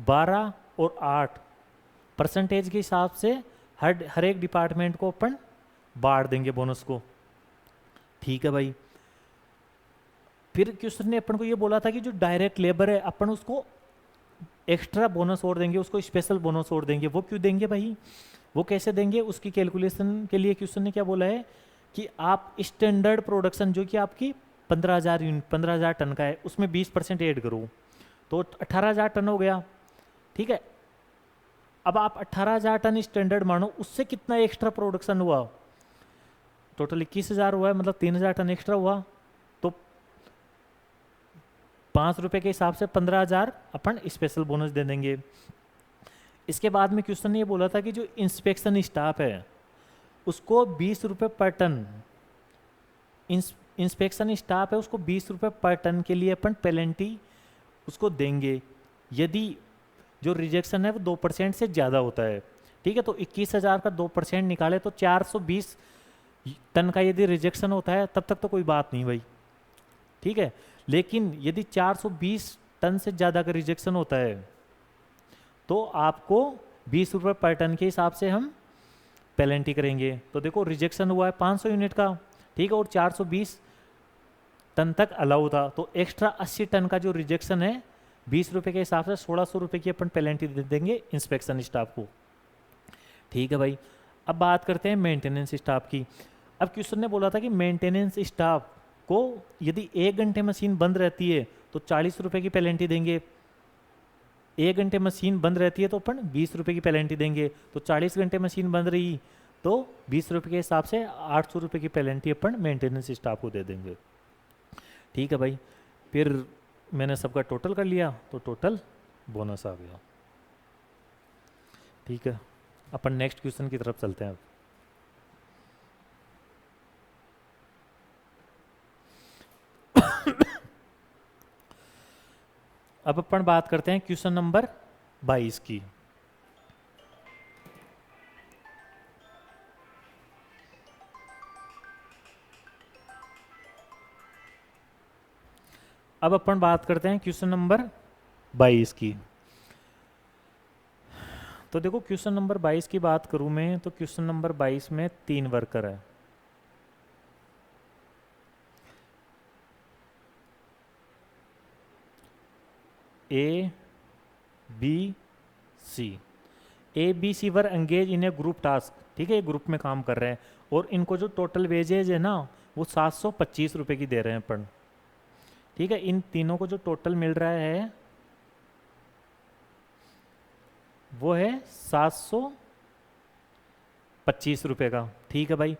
12 और 8% के हिसाब से हर एक डिपार्टमेंट को अपन बांट देंगे बोनस को। ठीक है भाई। फिर क्वेश्चन ने अपन को ये बोला था कि जो डायरेक्ट लेबर है अपन उसको एक्स्ट्रा बोनस और देंगे, उसको स्पेशल बोनस और देंगे। वो क्यों देंगे भाई, वो कैसे देंगे, उसकी कैलकुलेशन के लिए क्वेश्चन ने क्या बोला है कि आप स्टैंडर्ड प्रोडक्शन जो कि आपकी 15,000 टन का है उसमें 20% ऐड करो तो 18,000 टन हो गया। ठीक है, अब आप 18,000 टन स्टैंडर्ड मानो, उससे कितना एक्स्ट्रा प्रोडक्शन हुआ, टोटल 21,000 हुआ है, मतलब 3,000 टन एक्स्ट्रा हुआ। तो 5 रुपये के हिसाब से 15,000 अपन स्पेशल बोनस दे देंगे। इसके बाद में क्वेश्चन ने ये बोला था कि जो इंस्पेक्शन स्टाफ है उसको 20 रुपये पर टन, इंस्पेक्शन स्टाफ है उसको 20 रुपये पर टन के लिए अपन पेनल्टी उसको देंगे यदि जो रिजेक्शन है वो 2% से ज़्यादा होता है। ठीक है, तो 21,000 का 2% निकाले तो 420 टन का यदि रिजेक्शन होता है तब तक तो कोई बात नहीं भाई। ठीक है, लेकिन यदि 420 टन से ज़्यादा का रिजेक्शन होता है तो आपको 20 रुपये पर टन के हिसाब से हम पेनल्टी करेंगे। तो देखो रिजेक्शन हुआ है 500 यूनिट का, ठीक है, और 420 टन तक अलाउ था, तो एक्स्ट्रा 80 टन का जो रिजेक्शन है 20 रुपये के हिसाब से 1600 रुपये की अपन पेनल्टी दे देंगे इंस्पेक्शन स्टाफ को। ठीक है भाई। अब बात करते हैं मेंटेनेंस स्टाफ की। अब क्वेश्चन ने बोला था कि मेंटेनेंस स्टाफ को यदि 1 घंटे मशीन बंद रहती है तो 40 रुपये की पेनल्टी देंगे, 1 घंटे मशीन बंद रहती है तो अपन 20 रुपये की पेनल्टी देंगे। तो 40 घंटे मशीन बंद रही तो 20 रुपये के हिसाब से 800 रुपये की पेनल्टी अपन मेंटेनेंस स्टाफ को दे देंगे। ठीक है भाई। फिर मैंने सबका टोटल कर लिया तो टोटल बोनस आ गया। ठीक है, अपन नेक्स्ट क्वेश्चन की तरफ चलते हैं। अब अपन बात करते हैं क्वेश्चन नंबर 22 की। अब अपन बात करते हैं क्वेश्चन नंबर 22 की। तो देखो क्वेश्चन नंबर 22 की बात करूं मैं तो क्वेश्चन नंबर 22 में 3 वर्कर है। A B C, A B C were engage in a group task. ठीक है, ये ग्रुप में काम कर रहे हैं और इनको जो टोटल वेजेज है ना वो 725 रुपये की दे रहे हैं अपन। ठीक है, इन तीनों को जो टोटल मिल रहा है वो है 725 रुपये का। ठीक है भाई।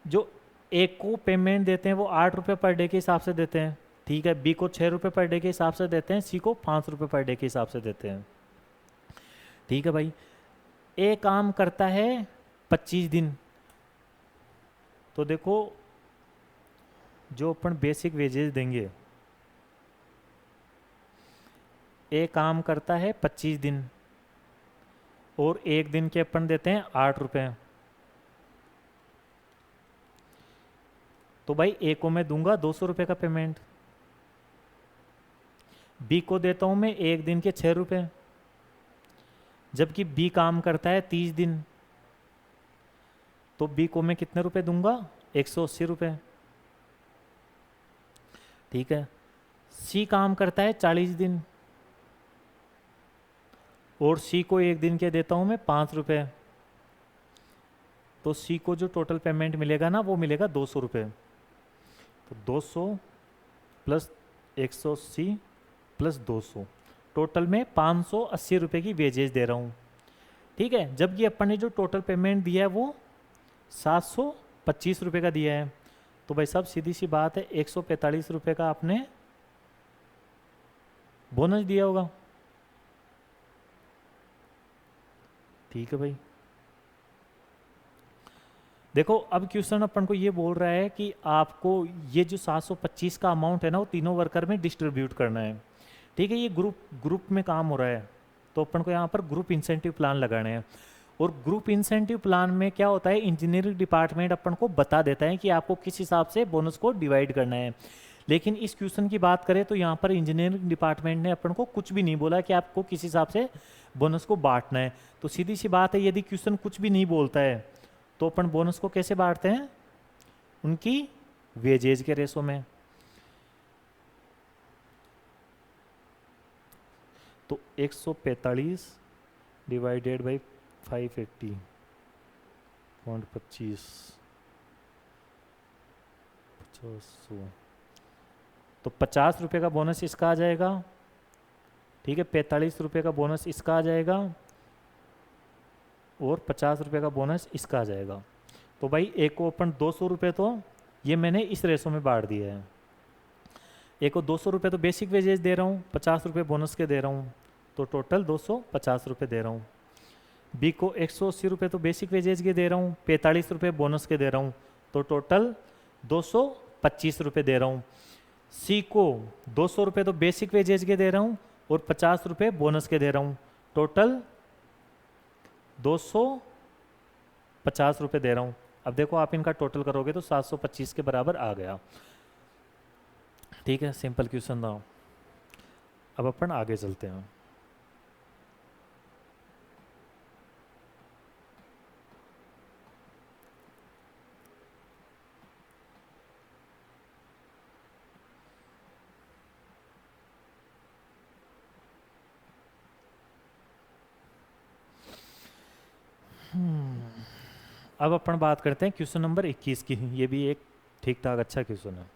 जो एक को पेमेंट देते हैं वो 8 रुपये पर डे के हिसाब से देते हैं। ठीक है, बी को 6 रुपये पर डे के हिसाब से देते हैं, सी को 5 रुपये पर डे के हिसाब से देते हैं। ठीक है भाई। ए काम करता है 25 दिन। तो देखो जो अपन बेसिक वेजेस देंगे, ए काम करता है 25 दिन और 1 दिन के अपन देते हैं 8 रुपये। तो भाई ए को मैं दूंगा 200 रुपये का पेमेंट, बी को देता हूं मैं 1 दिन के 6 रुपये, जबकि बी काम करता है 30 दिन तो बी को मैं कितने रुपए दूंगा, 180 रुपये। ठीक है, सी काम करता है 40 दिन और सी को 1 दिन के देता हूं मैं 5 रुपये, तो सी को जो टोटल पेमेंट मिलेगा ना वो मिलेगा 200 रुपये। तो 200 प्लस 180 प्लस 200, टोटल में 580 रुपये की वेजेज दे रहा हूँ। ठीक है, जबकि अपन ने जो टोटल पेमेंट दिया है वो 725 रुपये का दिया है। तो भाई साहब सीधी सी बात है 145 रुपये का आपने बोनस दिया होगा। ठीक है भाई। देखो अब क्वेश्चन अपन को ये बोल रहा है कि आपको ये जो 725 का अमाउंट है ना वो तीनों वर्कर में डिस्ट्रीब्यूट करना है। ठीक है, ये ग्रुप ग्रुप में काम हो रहा है, तो अपन को यहाँ पर ग्रुप इंसेंटिव प्लान लगाने हैं। और ग्रुप इंसेंटिव प्लान में क्या होता है, इंजीनियरिंग डिपार्टमेंट अपन को बता देता है कि आपको किस हिसाब से बोनस को डिवाइड करना है। लेकिन इस क्वेश्चन की बात करें तो यहाँ पर इंजीनियरिंग डिपार्टमेंट ने अपन को कुछ भी नहीं बोला कि आपको किस हिसाब से बोनस को बांटना है। तो सीधी सी बात है, यदि क्वेश्चन कुछ भी नहीं बोलता है तो अपन बोनस को कैसे बांटते हैं, उनकी वेजेज के रेशो में। तो 145 डिवाइडेड बाई 580.25 तो 50 रुपये का बोनस इसका आ जाएगा। ठीक है, 45 रुपये का बोनस इसका आ जाएगा और 50 रुपये का बोनस इसका आ जाएगा। तो भाई एक को अपन 200 रुपये, तो ये मैंने इस रेशो में बांट दिया है। एक को 200 रुपये तो बेसिक वेजेज दे रहा हूँ, 50 रुपये बोनस के दे रहा हूँ, तो टोटल 250 रुपये दे रहा हूँ। बी को 180 रुपये तो बेसिक वेजेज के दे रहा हूँ, 45 रुपये बोनस के दे रहा हूँ, तो टोटल 225 रुपये दे रहा हूँ। सी को 200 रुपये तो बेसिक वेजेज के दे रहा हूँ और 50 रुपये बोनस के दे रहा हूँ, टोटल 250 रुपये दे रहा हूँ। अब देखो आप इनका टोटल करोगे तो 725 के बराबर आ गया। ठीक है, सिंपल क्वेश्चन था। अब अपन आगे चलते हैं। अब अपन बात करते हैं क्वेश्चन नंबर 21 की। ये भी एक ठीक ठाक अच्छा क्वेश्चन है।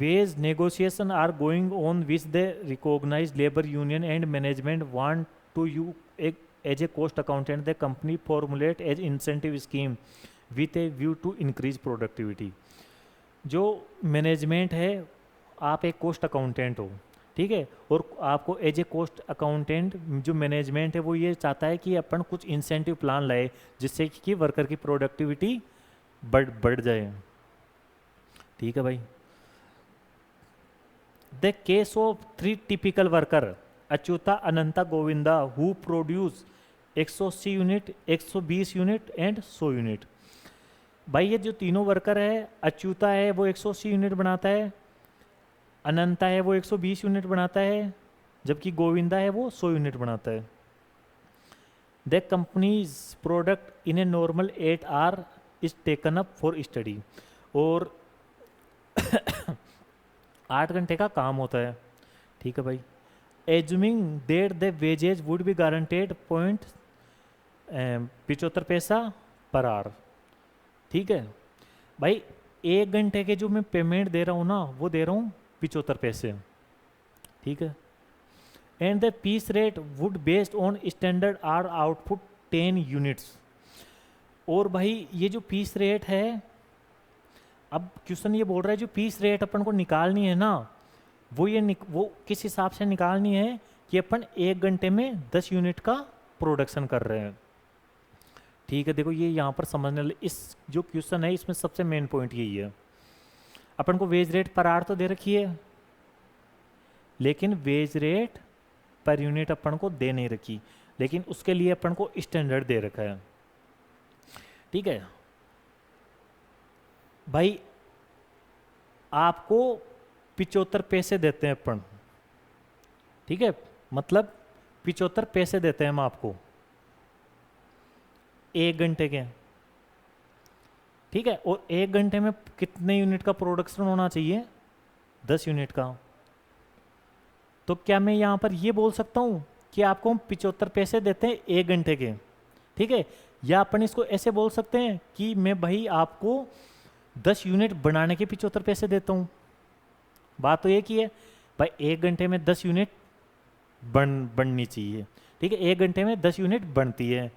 Wage negotiation are going on which the recognised labour union and management want to you as a cost accountant the company formulate as incentive scheme with a view to increase productivity. जो मैनेजमेंट है, आप एक कॉस्ट अकाउंटेंट हो, ठीक है, और आपको एज ए कॉस्ट अकाउंटेंट जो मैनेजमेंट है वो ये चाहता है कि अपन कुछ इंसेंटिव प्लान लाए जिससे कि वर्कर की प्रोडक्टिविटी बढ़ जाए। ठीक है भाई। The case of 3 typical worker Achyuta Ananta Govinda who produce 180 unit, 120 unit and 100 unit. भाई ये जो तीनों वर्कर है, अच्युता है वो 180 यूनिट बनाता है, अनंता है वो 120 यूनिट बनाता है, जबकि गोविंदा है वो 100 यूनिट बनाता है। The companies product in a normal 8 our is taken up for study. और 8 घंटे का काम होता है। ठीक है भाई। Assuming that the wages would be guaranteed 75 पैसा पर आवर। ठीक है भाई, 1 घंटे के जो मैं पेमेंट दे रहा हूँ ना वो दे रहा हूँ 75 पैसे। ठीक है। And the piece rate would based on standard our output 10 units. और भाई ये जो पीस रेट है, अब क्वेश्चन ये बोल रहा है जो पीस रेट अपन को निकालनी है ना वो किस हिसाब से निकालनी है कि अपन 1 घंटे में 10 यूनिट का प्रोडक्शन कर रहे हैं। ठीक है, देखो ये यहाँ पर समझने इस जो क्वेश्चन है इसमें सबसे मेन पॉइंट यही है। अपन को वेज रेट पर आवर तो दे रखी है, लेकिन वेज रेट पर यूनिट अपन को दे नहीं रखी, लेकिन उसके लिए अपन को स्टैंडर्ड दे रखा है। ठीक है भाई, आपको 75 पैसे देते हैं अपन। ठीक है, मतलब 75 पैसे देते हैं हम आपको 1 घंटे के। ठीक है, और 1 घंटे में कितने यूनिट का प्रोडक्शन होना चाहिए, 10 यूनिट का। तो क्या मैं यहां पर ये बोल सकता हूं कि आपको हम 75 पैसे देते हैं 1 घंटे के। ठीक है, या अपन इसको ऐसे बोल सकते हैं कि मैं भाई आपको 10 यूनिट बनाने के 75 पैसे देता हूं। बात तो एक ही है भाई, 1 घंटे में 10 यूनिट बननी चाहिए। ठीक है, 1 घंटे में 10 यूनिट बनती है।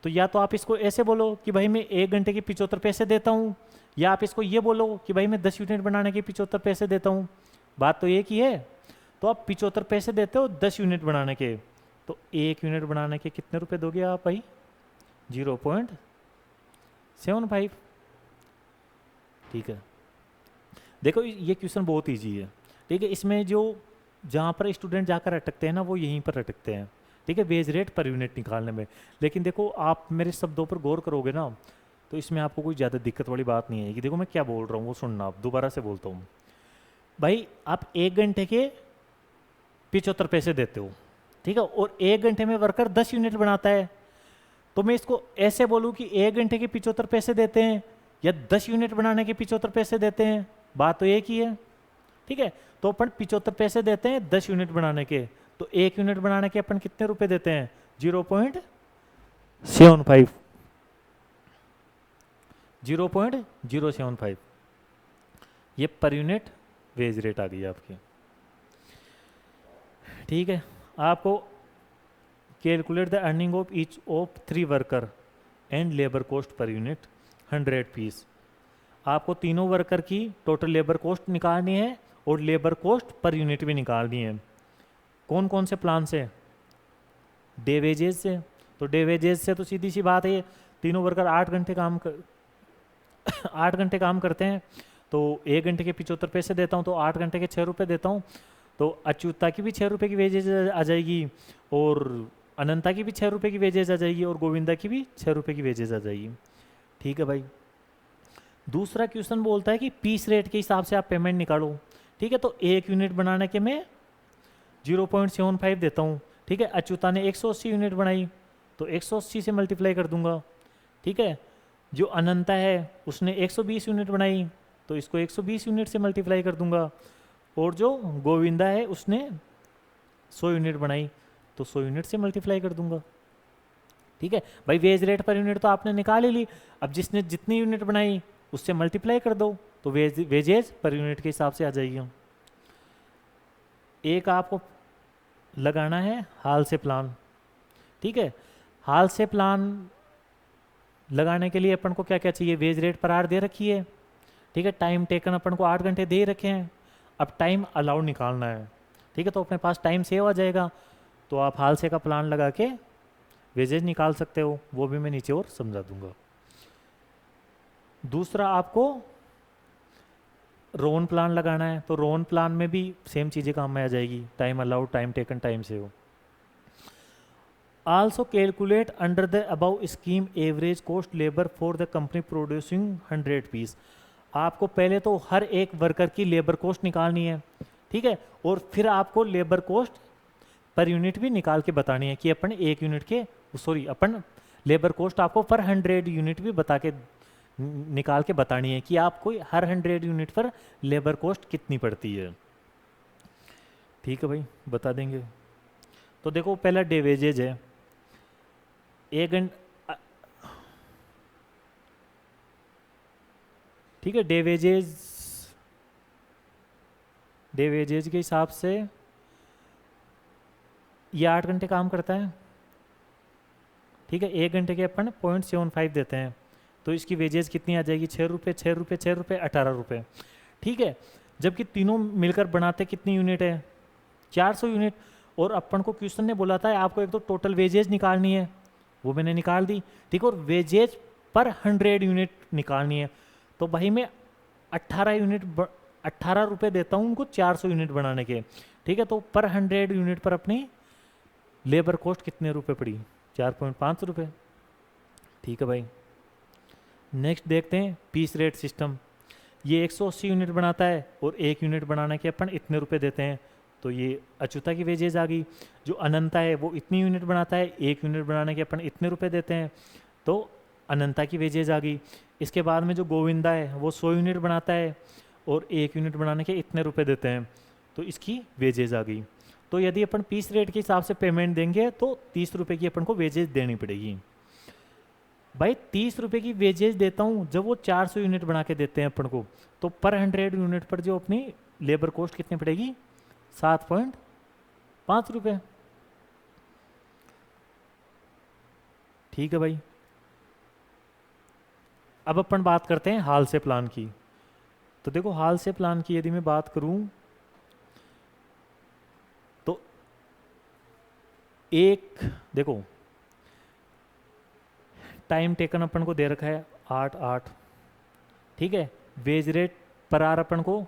तो या तो आप इसको ऐसे बोलो कि भाई मैं 1 घंटे के 75 पैसे देता हूँ, या आप इसको ये बोलो कि भाई मैं 10 यूनिट बनाने के 75 पैसे देता हूँ। बात तो एक ही है। तो आप 75 पैसे देते हो 10 यूनिट बनाने के, तो 1 यूनिट बनाने के कितने रुपए दोगे आप भाई, 0.75। ठीक है, देखो ये क्वेश्चन बहुत इजी है। ठीक है, इसमें जो जहाँ पर स्टूडेंट जाकर अटकते हैं ना वो यहीं पर अटकते हैं। ठीक है, वेज रेट पर यूनिट निकालने में। लेकिन देखो आप मेरे शब्दों पर गौर करोगे ना तो इसमें आपको कोई ज़्यादा दिक्कत वाली बात नहीं है कि देखो मैं क्या बोल रहा हूँ वो सुनना। आप दोबारा से बोलता हूँ भाई, आप 1 घंटे के 75 पैसे देते हो, ठीक है, और 1 घंटे में वर्कर 10 यूनिट बनाता है, तो मैं इसको ऐसे बोलूँ कि 1 घंटे के 75 पैसे देते हैं या 10 यूनिट बनाने के 75 पैसे देते हैं, बात तो एक ही है। ठीक है, तो अपन 75 पैसे देते हैं 10 यूनिट बनाने के, तो 1 यूनिट बनाने के अपन कितने रुपए देते हैं? 0.75। 0.075 ये पर यूनिट वेज रेट आ गई आपकी। ठीक है, आपको calculate the earning of each of 3 worker and labour cost per unit 100 piece. आपको तीनों वर्कर की टोटल लेबर कॉस्ट निकालनी है और लेबर कॉस्ट पर यूनिट भी निकालनी है। कौन कौन से प्लान से? डे वेजेज से। तो डे वेजेज से तो सीधी सी बात है, तीनों वर्कर 8 घंटे काम कर 8 घंटे काम करते हैं, तो 1 घंटे के 75 पैसे देता हूँ, तो 8 घंटे के 6 रुपये देता हूँ, तो अच्युता की भी 6 रुपये की वेजेज आ जाएगी, और अनंता की भी 6 रुपये की वेजेज आ जाएगी, और गोविंदा की भी 6 रुपये की वेजेज आ जाएगी। ठीक है भाई। दूसरा क्वेश्चन बोलता है कि पीस रेट के हिसाब से आप पेमेंट निकालो। ठीक है, तो 1 यूनिट बनाने के मैं 0.75 देता हूँ। ठीक है, अच्युता ने 180 यूनिट बनाई, तो 180 से मल्टीप्लाई कर दूंगा। ठीक है, जो अनंता है उसने 120 यूनिट बनाई, तो इसको 120 यूनिट से मल्टीप्लाई कर दूंगा, और जो गोविंदा है उसने 100 यूनिट बनाई, तो 100 यूनिट से मल्टीप्लाई कर दूंगा। ठीक है भाई, वेज रेट पर यूनिट तो आपने निकाल ही ली, अब जिसने जितनी यूनिट बनाई उससे मल्टीप्लाई कर दो, तो वेजेज पर यूनिट के हिसाब से आ जाएगी। एक आपको लगाना है हाल से प्लान। ठीक है, हाल से प्लान लगाने के लिए अपन को क्या क्या चाहिए? वेज रेट पर आर दे रखी है। ठीक है, टाइम टेकन अपन को 8 घंटे दे रखे हैं, अब टाइम अलाउड निकालना है। ठीक है, तो अपने पास टाइम सेव आ जाएगा, तो आप हाल से का प्लान लगा के वेजेज निकाल सकते हो, वो भी मैं नीचे और समझा दूंगा। दूसरा आपको रोन प्लान लगाना है, तो रोन प्लान में भी सेम चीज़ें काम में आ जाएगी, time allowed, time taken, time save. Also calculate under the above scheme average cost labour for the company producing 100 piece. आपको पहले तो हर एक वर्कर की लेबर कॉस्ट निकालनी है। ठीक है, और फिर आपको लेबर कॉस्ट पर यूनिट भी निकाल के बतानी है कि अपन 1 यूनिट के अपन लेबर कॉस्ट आपको पर 100 यूनिट भी बता के निकाल के बतानी है कि आपको हर 100 यूनिट पर लेबर कॉस्ट कितनी पड़ती है। ठीक है भाई, बता देंगे। तो देखो पहला डे वेजेज है, 1 घंटा। ठीक है, डे वेजेज के हिसाब से ये 8 घंटे काम करता है। ठीक है, 1 घंटे के अपन 0.75 देते हैं, तो इसकी वेजेज कितनी आ जाएगी? 6 रुपये, 6 रुपये, 6 रुपये, 18 रुपये। ठीक है, जबकि तीनों मिलकर बनाते कितनी यूनिट है? 400 यूनिट। और अपन को क्वेश्चन ने बोला था आपको एक तो टोटल वेजेज निकालनी है, वो मैंने निकाल दी। ठीक है, और वेजेज पर 100 यूनिट निकालनी है, तो भाई मैं 18 रुपये देता हूँ उनको 400 यूनिट बनाने के। ठीक है, तो पर 100 यूनिट पर अपनी लेबर कॉस्ट कितने रुपए पड़ी? 4.5 रुपये। ठीक है भाई, नेक्स्ट देखते हैं पीस रेट सिस्टम। ये 180 यूनिट बनाता है और 1 यूनिट बनाने के अपन इतने रुपए देते हैं, तो ये अच्युता की वेजेज आ गई। जो अनंता है वो इतनी यूनिट बनाता है, 1 यूनिट बनाने के अपन इतने रुपए देते हैं, तो अनंता की वेजेज आ गई। इसके बाद में जो गोविंदा है वो 100 यूनिट बनाता है और 1 यूनिट बनाने के इतने रुपए देते हैं, तो इसकी वेजेज आ गई। तो यदि अपन पीस रेट के हिसाब से पेमेंट देंगे तो 30 रुपये की अपन को वेजेज देनी पड़ेगी। भाई 30 रुपये की वेजेज देता हूँ जब वो 400 यूनिट बना के देते हैं अपन को, तो पर 100 यूनिट पर जो अपनी लेबर कॉस्ट कितनी पड़ेगी? 7.5 रुपये। ठीक है भाई, अब अपन बात करते हैं हाल से प्लान की। तो देखो हाल से प्लान की यदि मैं बात करूं तो देखो टाइम टेकन अपन को दे रखा है 8 ठीक है। वेज रेट पर आवर अपन को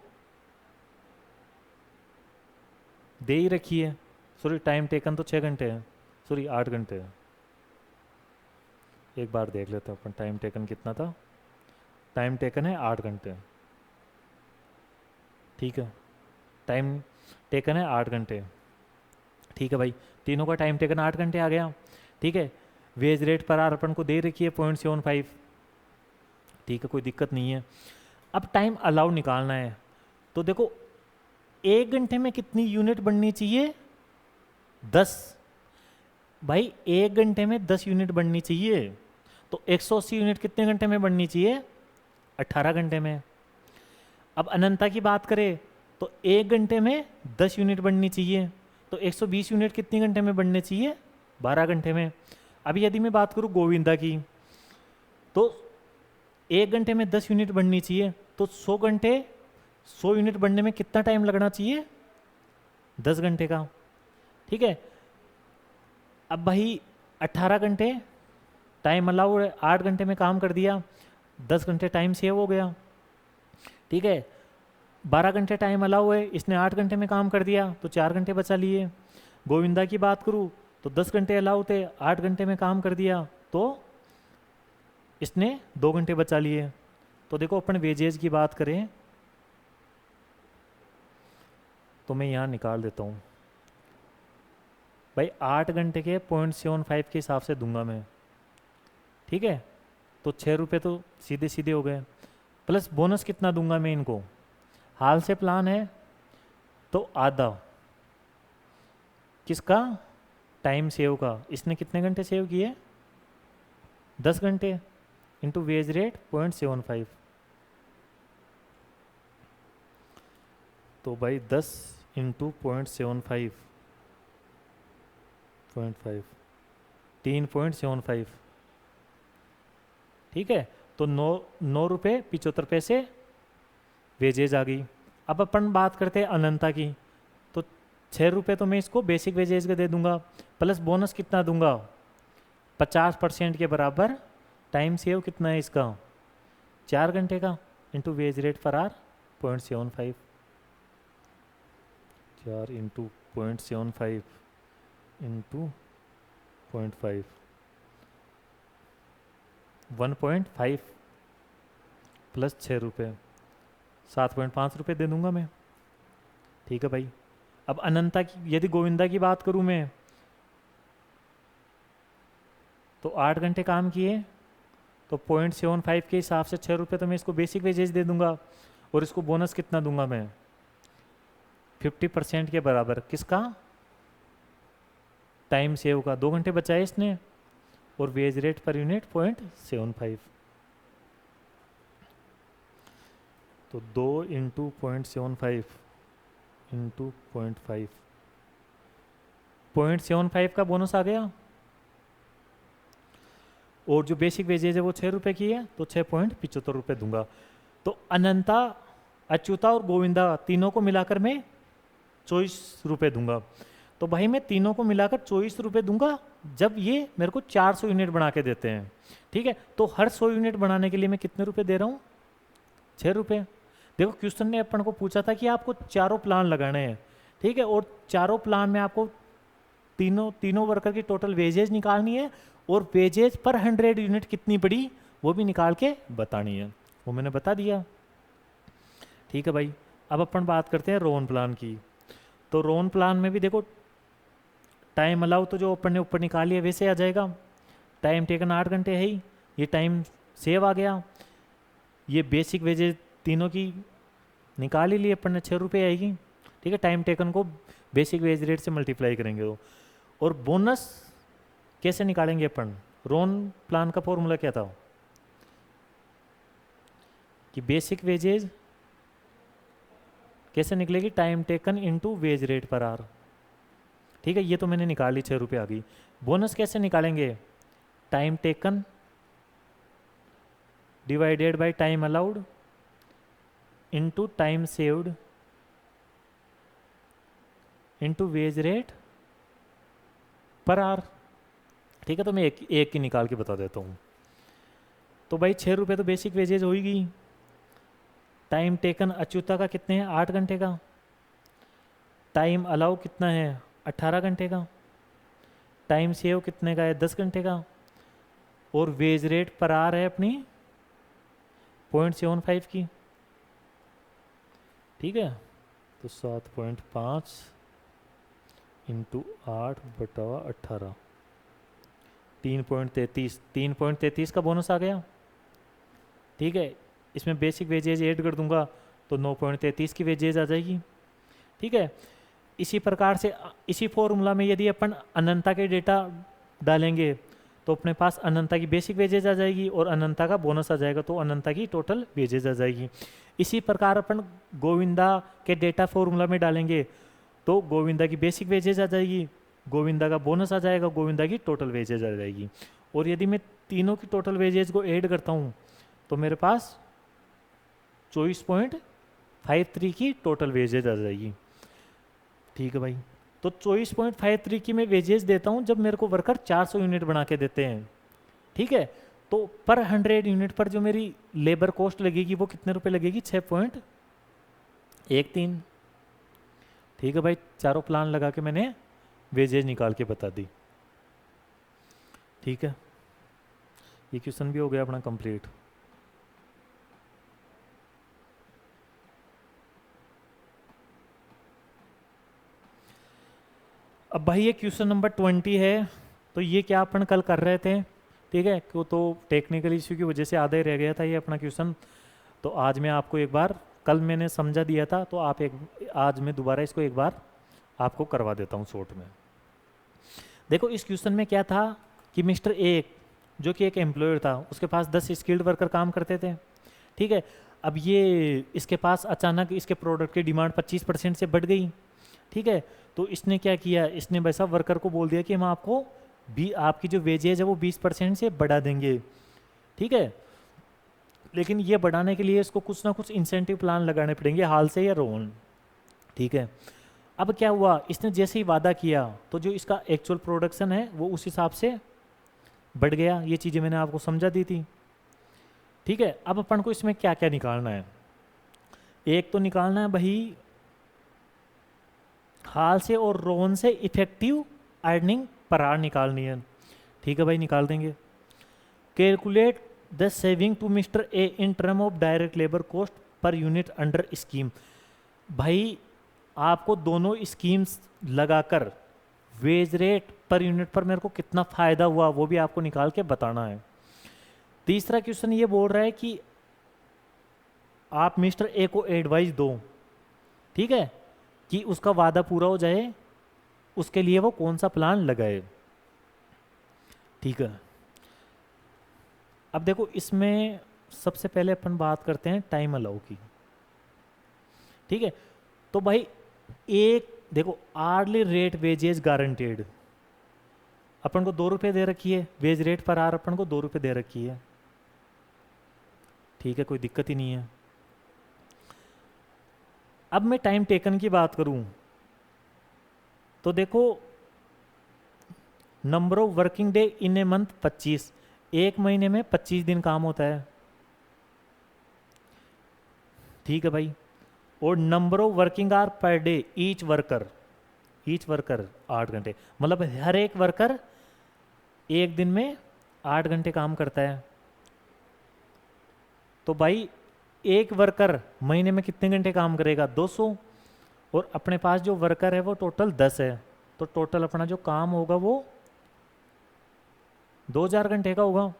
दे ही रखी है, सॉरी टाइम टेकन तो 6 घंटे है, सॉरी 8 घंटे है। एक बार देख लेते हैं अपन टाइम टेकन कितना था। टाइम टेकन है 8 घंटे, ठीक है। टाइम टेकन है 8 घंटे, ठीक है भाई। तीनों का टाइम टेकन 8 घंटे आ गया, ठीक है। वेज रेट पर आवर अपन को दे रखी है 0.75, ठीक है, कोई दिक्कत नहीं है। अब टाइम अलाउ निकालना है, तो देखो 1 घंटे में कितनी यूनिट बननी चाहिए? 10। भाई 1 घंटे में 10 यूनिट बननी चाहिए, तो 180 यूनिट कितने घंटे में बननी चाहिए? 18 घंटे में। अब अनंता की बात करें तो 1 घंटे में 10 यूनिट बननी चाहिए, तो 120 यूनिट कितने घंटे में बनने चाहिए? 12 घंटे में। अभी यदि मैं बात करूँ गोविंदा की, तो 1 घंटे में 10 यूनिट बननी चाहिए, तो 100 यूनिट बनने में कितना टाइम लगना चाहिए? 10 घंटे का, ठीक है। अब भाई 18 घंटे टाइम अलाउ, 8 घंटे में काम कर दिया, 10 घंटे टाइम सेव हो गया, ठीक है। 12 घंटे टाइम अलाउ है, इसने 8 घंटे में काम कर दिया तो 4 घंटे बचा लिए। गोविंदा की बात करूँ तो 10 घंटे अलाउ थे, 8 घंटे में काम कर दिया तो इसने 2 घंटे बचा लिए। तो देखो अपन वेजेज की बात करें तो मैं यहाँ निकाल देता हूँ भाई, 8 घंटे के 0.75 के हिसाब से दूंगा मैं, ठीक है। तो 6 रुपये तो सीधे सीधे हो गए, प्लस बोनस कितना दूंगा मैं इनको? हाल से प्लान है तो आधा किसका? टाइम सेव का। इसने कितने घंटे सेव किए? 10 घंटे इंटू वेज रेट 0.75, तो भाई 10 इंटू 0.75, 3.75, ठीक है। तो 9 रुपये 75 पैसे वेजेज आ गई। अब अपन बात करते हैं अनंता की, तो 6 रुपये तो मैं इसको बेसिक वेजेज के दे दूंगा, प्लस बोनस कितना दूंगा? 50% के बराबर। टाइम सेव कितना है इसका? 4 घंटे का, इंटू वेज रेट पर आर 0.75, 4 इंटू 0.75 इंटू 0.5, 1.5 प्लस 6 रुपये, 7.5 रुपये दे दूंगा मैं, ठीक है भाई। अब अनंता की, यदि गोविंदा की बात करूं मैं, तो 8 घंटे काम किए, तो 0.75 के हिसाब से 6 रुपये तो मैं इसको बेसिक वेजेज दे दूंगा, और इसको बोनस कितना दूंगा मैं? 50% के बराबर। किसका? टाइम सेव का। 2 घंटे बचाए इसने, और वेज रेट पर यूनिट 0.75, तो 2 इंटू 0.75 इंटू 0.5, 0.75 का बोनस आ गया, और जो बेसिक वेजेज है वो 6 रुपये की है, तो 6.75 रुपये दूंगा। तो अनंता, अच्युता और गोविंदा तीनों को मिलाकर मैं 24 रुपये दूंगा। तो भाई मैं तीनों को मिलाकर 24 रुपये दूंगा जब ये मेरे को 400 यूनिट बना के देते हैं, ठीक है। तो हर 100 यूनिट बनाने के लिए मैं कितने रुपए दे रहा हूँ? 6 रुपये। देखो क्वेश्चन ने अपन को पूछा था कि आपको चारों प्लान लगाने हैं, ठीक है, और चारों प्लान में आपको तीनों वर्कर की टोटल वेजेज निकालनी है, और वेजेज पर 100 यूनिट कितनी पड़ी वो भी निकाल के बतानी है, वो मैंने बता दिया, ठीक है भाई। अब अपन बात करते हैं रोन प्लान की। तो रोन प्लान में भी देखो टाइम अलाउ तो जो अपन ने ऊपर निकाली है वैसे आ जाएगा, टाइम टेकन 8 घंटे है ही, ये टाइम सेव आ गया, ये बेसिक वेजेज तीनों की निकाल ही ली अपन ने, 6 रुपये आएगी, ठीक है। टाइम टेकन को बेसिक वेज रेट से मल्टीप्लाई करेंगे वो, और बोनस कैसे निकालेंगे अपन? रोन प्लान का फॉर्मूला क्या था कि बेसिक वेजेज कैसे निकलेगी? Time taken into wage rate पर आर, ठीक है। ये तो मैंने निकाली, 6 रुपये आ गई। बोनस कैसे निकालेंगे? Time taken divided by time allowed into time saved into wage rate पर आर, ठीक है। तो मैं एक की निकाल के बता देता हूँ। तो भाई 6 रुपये तो बेसिक वेजेज होगी। टाइम टेकन अच्युता का कितने हैं, 8 घंटे का। टाइम अलाउ कितना है, 18 घंटे का। टाइम सेव कितने का है, 10 घंटे का। और वेज रेट पर आर है अपनी 0.75 की। ठीक है, तो 7.5 इंटू 8/18, 3.33, 3.33 का बोनस आ गया। ठीक है, इसमें बेसिक वेजेज ऐड कर दूंगा तो 9.33 की वेजेज आ जाएगी। ठीक है, इसी प्रकार से इसी फॉर्मूला में यदि अपन अनंता के डेटा डालेंगे तो अपने पास अनंता की बेसिक वेजेज आ जाएगी और अनंता का बोनस आ जाएगा, तो अनंता की टोटल वेजेज आ जाएगी। इसी प्रकार अपन गोविंदा के डेटा फॉर्मूला में डालेंगे तो गोविंदा की बेसिक वेजेज आ जाएगी, गोविंदा का बोनस आ जाएगा, गोविंदा की टोटल वेजेज आ जाएगी। और यदि मैं तीनों की टोटल वेजेज को ऐड करता हूँ तो मेरे पास 24.53 की टोटल वेजेज आ जाएगी। ठीक है भाई, तो 24.53 की मैं वेजेज देता हूँ जब मेरे को वर्कर 400 यूनिट बना के देते हैं। ठीक है, तो पर 100 यूनिट पर जो मेरी लेबर कॉस्ट लगेगी वो कितने रुपए लगेगी, 6.13। ठीक है भाई, चारों प्लान लगा के मैंने वेजेज निकाल के बता दी। ठीक है, ये क्वेश्चन भी हो गया अपना कंप्लीट। अब भाई ये क्वेश्चन नंबर 20 है, तो ये क्या अपन कल कर रहे थे। ठीक है, क्यों तो टेक्निकल इश्यू की वजह से आधा ही रह गया था ये अपना क्वेश्चन। तो आज मैं आपको एक बार, कल मैंने समझा दिया था तो आज मैं दोबारा इसको एक बार आपको करवा देता हूँ शॉर्ट में। देखो इस क्वेश्चन में क्या था कि मिस्टर ए जो कि एक एम्प्लॉयर था, उसके पास 10 स्किल्ड वर्कर काम करते थे। ठीक है, अब ये इसके पास अचानक इसके प्रोडक्ट की डिमांड 25% से बढ़ गई। ठीक है, तो इसने क्या किया, इसने वैसा वर्कर को बोल दिया कि हम आपको भी आपकी जो वेजेज है वो 20% से बढ़ा देंगे। ठीक है, लेकिन ये बढ़ाने के लिए इसको कुछ ना कुछ इंसेंटिव प्लान लगाने पड़ेंगे, हाल से या रोन। ठीक है, अब क्या हुआ, इसने जैसे ही वादा किया तो जो इसका एक्चुअल प्रोडक्शन है वो उस हिसाब से बढ़ गया। ये चीज़ें मैंने आपको समझा दी थी। ठीक है, अब अपन को इसमें क्या क्या निकालना है। एक तो निकालना है भाई हाल से और रोन से इफेक्टिव अर्निंग पर आवर निकालनी है। ठीक है भाई, निकाल देंगे। Calculate the saving to mister A in term of direct labour cost per unit under scheme. भाई आपको दोनों स्कीम्स लगाकर वेज रेट पर यूनिट पर मेरे को कितना फायदा हुआ वो भी आपको निकाल के बताना है। तीसरा क्वेश्चन ये बोल रहा है कि आप मिस्टर ए को एडवाइस दो, ठीक है, कि उसका वादा पूरा हो जाए, उसके लिए वो कौन सा प्लान लगाए। ठीक है, अब देखो इसमें सबसे पहले अपन बात करते हैं टाइम अलाउ की। ठीक है, तो भाई एक देखो आर्ली रेट वेजेज गारंटेड अपन को 2 रुपये दे रखी है, वेज रेट पर आर अपन को 2 रुपये दे रखी है। ठीक है, कोई दिक्कत ही नहीं है। अब मैं टाइम टेकन की बात करूं तो देखो number of working day in a month 25, एक महीने में 25 दिन काम होता है। ठीक है भाई, और number of working hour per day each worker 8 घंटे, मतलब हर एक वर्कर एक दिन में 8 घंटे काम करता है। तो भाई एक वर्कर महीने में कितने घंटे काम करेगा, 200, और अपने पास जो वर्कर है वो टोटल 10 है, तो टोटल अपना जो काम होगा वो 2000 घंटे का होगा।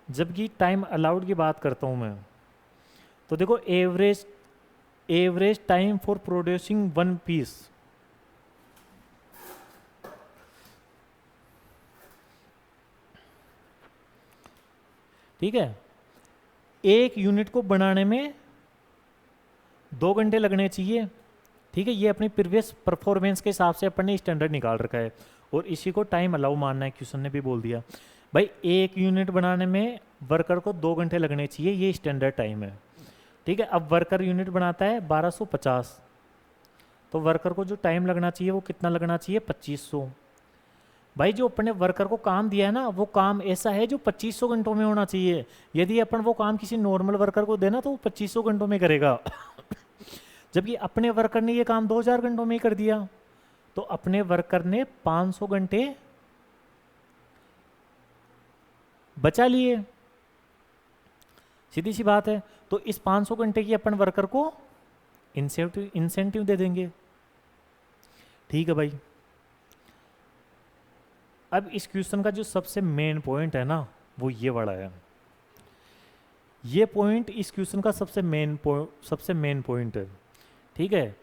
जबकि टाइम अलाउड की बात करता हूं मैं तो देखो average time for producing 1 piece, ठीक है, एक यूनिट को बनाने में 2 घंटे लगने चाहिए। ठीक है, ये अपनी प्रीवियस परफॉर्मेंस के हिसाब से अपन ने स्टैंडर्ड निकाल रखा है और इसी को टाइम अलाउ मानना है। क्वेश्चन ने भी बोल दिया भाई एक यूनिट बनाने में वर्कर को 2 घंटे लगने चाहिए, ये स्टैंडर्ड टाइम है। ठीक है, अब वर्कर यूनिट बनाता है 1250, तो वर्कर को जो टाइम लगना चाहिए वो कितना लगना चाहिए, 2500। भाई जो अपने वर्कर को काम दिया है ना, वो काम ऐसा है जो 2500 घंटों में होना चाहिए। यदि अपन वो काम किसी नॉर्मल वर्कर को देना तो वो 2500 घंटों में करेगा जबकि अपने वर्कर ने ये काम 2000 घंटों में ही कर दिया, तो अपने वर्कर ने 500 घंटे बचा लिए। सीधी सी बात है। तो इस 500 घंटे की अपन वर्कर को इंसेंटिव दे देंगे। ठीक है भाई। अब इस क्वेश्चन का जो सबसे मेन पॉइंट है ना, वो ये वाला है। ये पॉइंट इस क्वेश्चन का सबसे मेन पॉइंट है। ठीक है।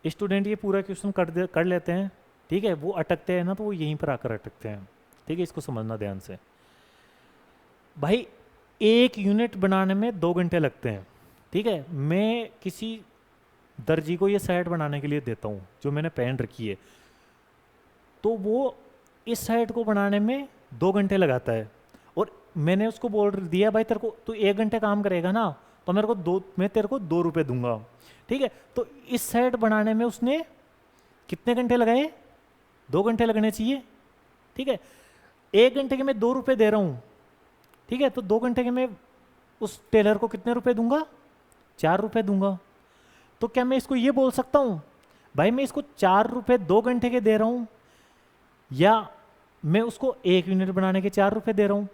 स्टूडेंट ये पूरा क्वेश्चन कर लेते हैं, ठीक है, वो अटकते हैं ना, तो वो यहीं पर आकर अटकते हैं। ठीक है, इसको समझना ध्यान से। भाई 1 यूनिट बनाने में 2 घंटे लगते हैं। ठीक है, मैं किसी दर्जी को ये शर्ट बनाने के लिए देता हूँ जो मैंने पहन रखी है, तो वो इस शर्ट को बनाने में 2 घंटे लगाता है, और मैंने उसको बोल दिया भाई तेरे को तू 1 घंटे काम करेगा ना, तो मैं तेरे को 2 रुपये दूंगा। ठीक है, तो इस शर्ट बनाने में उसने कितने घंटे लगाए? 2 घंटे लगने चाहिए। ठीक है, 1 घंटे के मैं 2 रुपये दे रहा हूँ। ठीक है, तो 2 घंटे के मैं उस टेलर को कितने रुपए दूंगा? 4 रुपये दूंगा। तो क्या मैं इसको ये बोल सकता हूँ भाई मैं इसको 4 रुपये 2 घंटे के दे रहा हूँ, या मैं उसको 1 यूनिट बनाने के 4 रुपये दे रहा हूँ?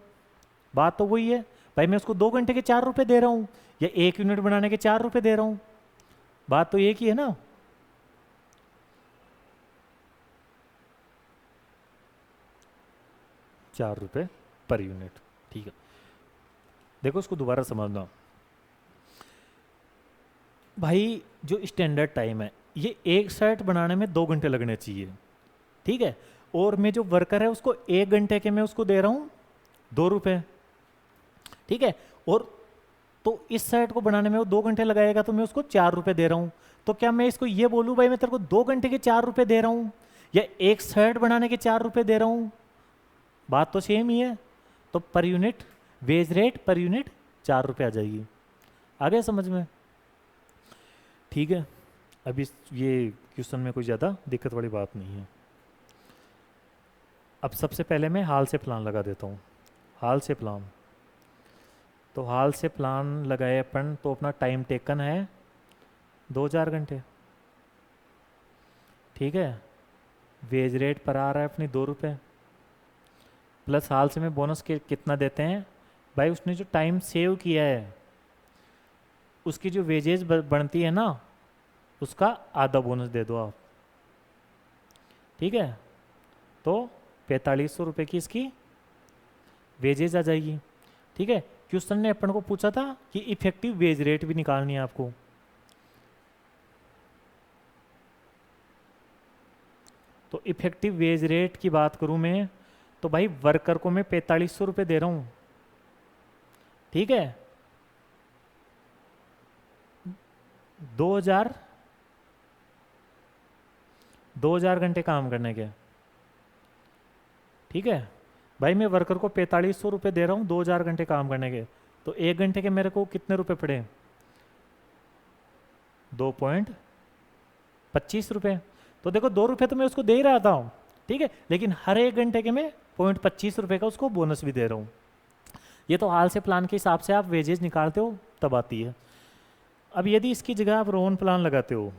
बात तो वही है भाई, मैं उसको 2 घंटे के 4 रुपये दे रहा हूँ या 1 यूनिट बनाने के 4 रुपये दे रहा हूँ? बात तो एक ही है ना। 4 रुपये पर यूनिट। ठीक है, देखो इसको दोबारा समझना। भाई जो स्टैंडर्ड टाइम है, ये एक शर्ट बनाने में 2 घंटे लगने चाहिए। ठीक है, और मैं जो वर्कर है उसको 1 घंटे के मैं उसको दे रहा हूँ 2 रुपये। ठीक है, और तो इस शर्ट को बनाने में वो 2 घंटे लगाएगा, तो मैं उसको 4 रुपये दे रहा हूँ। तो क्या मैं इसको ये बोलूँ भाई मैं तेरे को 2 घंटे के 4 रुपये दे रहा हूँ, या एक शर्ट बनाने के 4 रुपये दे रहा हूँ? बात तो सेम ही है। तो per unit wage rate per unit 4 रुपये आ जाएगी। आ गया समझ में? ठीक है, अभी ये क्वेश्चन में कोई ज़्यादा दिक्कत वाली बात नहीं है। अब सबसे पहले मैं हाल से प्लान लगा देता हूँ। हाल से प्लान, तो हाल से प्लान लगाए अपन, तो अपना टाइम टेकन है 2000 घंटे। ठीक है, वेज रेट पर आ रहा है अपनी 2 रुपये, प्लस हाल से में बोनस के कितना देते हैं भाई, उसने जो टाइम सेव किया है उसकी जो वेजेज बनती है ना, उसका आधा बोनस दे दो आप। ठीक है, तो 4500 रुपये की इसकी वेजेज आ जाएगी। ठीक है, क्वेश्चन ने अपन को पूछा था कि इफेक्टिव वेज रेट भी निकालनी है आपको। तो इफेक्टिव वेज रेट की बात करूं मैं, तो भाई वर्कर को मैं 4500 रुपये दे रहा हूं। ठीक है, 2000 घंटे काम करने के। ठीक है भाई, मैं वर्कर को 4500 रुपये दे रहा हूँ 2000 घंटे काम करने के, तो 1 घंटे के मेरे को कितने रुपए पड़े? 2.25 रुपये। तो देखो 2 रुपये तो मैं उसको दे ही रहा था। ठीक है, लेकिन हर 1 घंटे के मैं 0.25 रुपये का उसको बोनस भी दे रहा हूँ। ये तो हाल से प्लान के हिसाब से आप वेजेज निकालते हो तब आती है। अब यदि इसकी जगह आप रोन प्लान लगाते हो,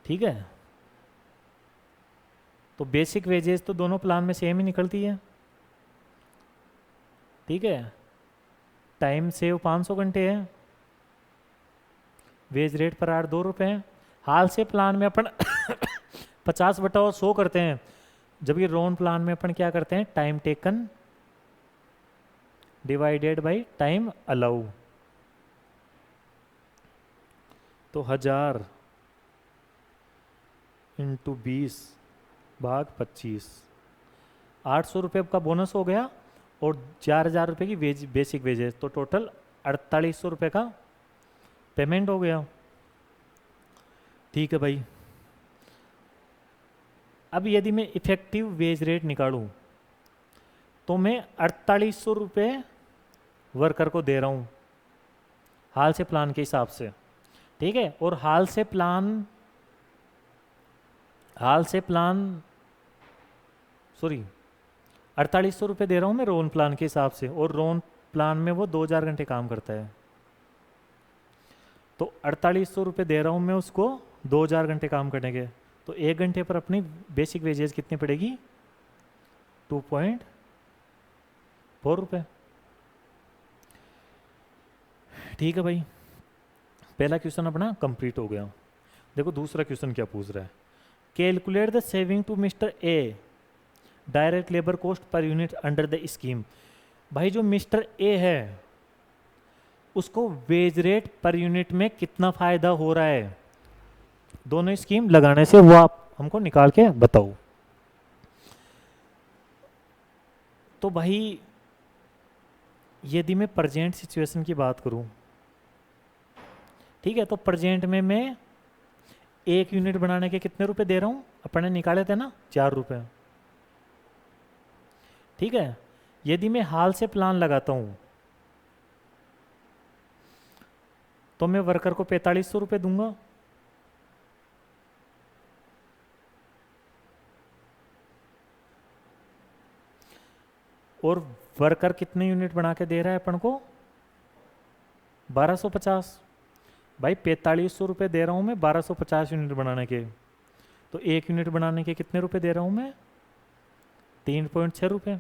ठीक है, तो बेसिक वेजेस तो दोनों प्लान में सेम ही निकलती है। ठीक है, टाइम सेव 500 घंटे है, वेज रेट पर आर 2 रुपये है। हाल से प्लान में अपन 50/100 करते हैं, जबकि रोन प्लान में अपन क्या करते हैं? Time taken divided by time allow. तो 1000 इंटू 20/25, 800 रुपये का बोनस हो गया, और 4000 रुपये की बेसिक वेजेस, तो टोटल 4800 रुपये का पेमेंट हो गया। ठीक है भाई, अब यदि मैं इफेक्टिव वेज रेट निकालूं, तो मैं 4800 रुपये वर्कर को दे रहा हूं हाल से प्लान के हिसाब से। ठीक है। और हाल से प्लान सॉरी 4800 रुपये दे रहा हूँ मैं रोन प्लान के हिसाब से, और रोन प्लान में वो 2000 घंटे काम करता है, तो 4800 रुपये दे रहा हूँ मैं उसको 2000 घंटे काम करने के, तो 1 घंटे पर अपनी बेसिक वेजेस कितनी पड़ेगी? 2.4 रुपये। ठीक है भाई, पहला क्वेश्चन अपना कंप्लीट हो गया। देखो दूसरा क्वेश्चन क्या पूछ रहा है, calculate the saving to mister A direct labour cost per unit under the scheme. भाई जो मिस्टर ए है उसको वेज रेट पर यूनिट में कितना फायदा हो रहा है दोनों स्कीम लगाने से, वो आप हमको निकाल के बताओ। तो भाई यदि मैं प्रेजेंट सिचुएशन की बात करूं, ठीक है, तो प्रेजेंट में मैं 1 यूनिट बनाने के कितने रुपए दे रहा हूं? अपने निकाले थे ना 4 रुपए। ठीक है, यदि मैं हाल से प्लान लगाता हूं तो मैं वर्कर को 4500 रुपये दूंगा, और वर्कर कितने यूनिट बना के दे रहा है अपन को? 1250। भाई 4500 रुपये दे रहा हूँ मैं 1250 यूनिट बनाने के, तो 1 यूनिट बनाने के कितने रुपए दे रहा हूँ मैं? 3.6 रुपये।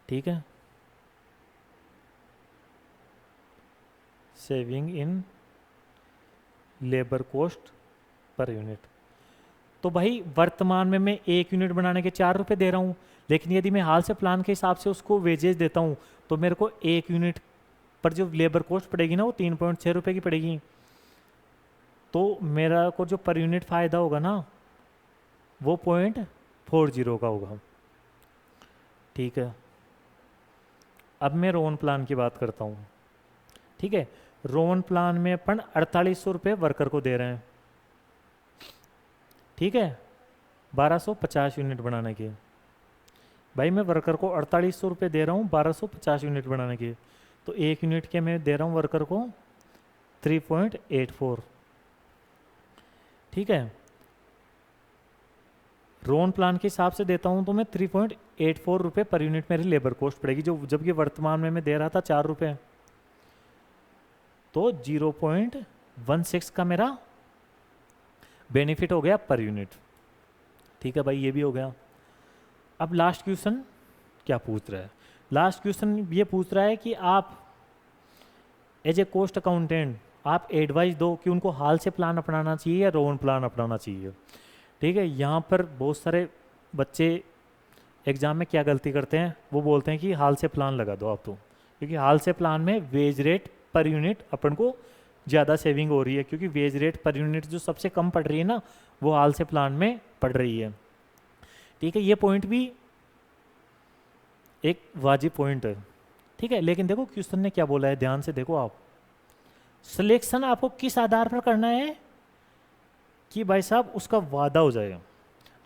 ठीक है, saving in labour cost per unit. तो भाई वर्तमान में मैं 1 यूनिट बनाने के 4 रुपये दे रहा हूँ, लेकिन यदि मैं हाल से प्लान के हिसाब से उसको वेजेज देता हूँ तो मेरे को 1 यूनिट पर जो लेबर कॉस्ट पड़ेगी ना वो 3.6 रुपये की पड़ेगी, तो मेरा को जो पर यूनिट फ़ायदा होगा ना वो 0.40 का होगा। ठीक है, अब मैं रोन प्लान की बात करता हूँ। ठीक है, रोन प्लान में अपन 4800 रुपये वर्कर को दे रहे हैं। ठीक है, 1250 यूनिट बनाने के। भाई मैं वर्कर को 4800 रुपये दे रहा हूँ 1250 यूनिट बनाने के, तो 1 यूनिट के मैं दे रहा हूँ वर्कर को 3.84। ठीक है, रोन प्लान के हिसाब से देता हूँ तो मैं 3.84 रुपये पर यूनिट मेरी लेबर कॉस्ट पड़ेगी, जो जबकि वर्तमान में मैं दे रहा था 4 रुपये, तो 0.16 का मेरा बेनिफिट हो गया पर यूनिट। ठीक है भाई, ये भी हो गया। अब लास्ट क्वेश्चन क्या पूछ रहा है? लास्ट क्वेश्चन ये पूछ रहा है कि आप एज ए कॉस्ट अकाउंटेंट आप एडवाइस दो कि उनको हाल से प्लान अपनाना चाहिए या रोन प्लान अपनाना चाहिए। ठीक है, यहाँ पर बहुत सारे बच्चे एग्ज़ाम में क्या गलती करते हैं, वो बोलते हैं कि हाल से प्लान लगा दो आप, तो क्योंकि हाल से प्लान में वेज रेट पर यूनिट अपन को ज़्यादा सेविंग हो रही है, क्योंकि वेज रेट पर यूनिट जो सबसे कम पड़ रही है ना वो हाल से प्लान में पड़ रही है। ठीक है, ये पॉइंट भी एक वाजिब पॉइंट है। ठीक है, लेकिन देखो क्वेश्चन ने क्या बोला है, ध्यान से देखो आप। सिलेक्शन आपको किस आधार पर करना है कि भाई साहब उसका वादा हो जाए,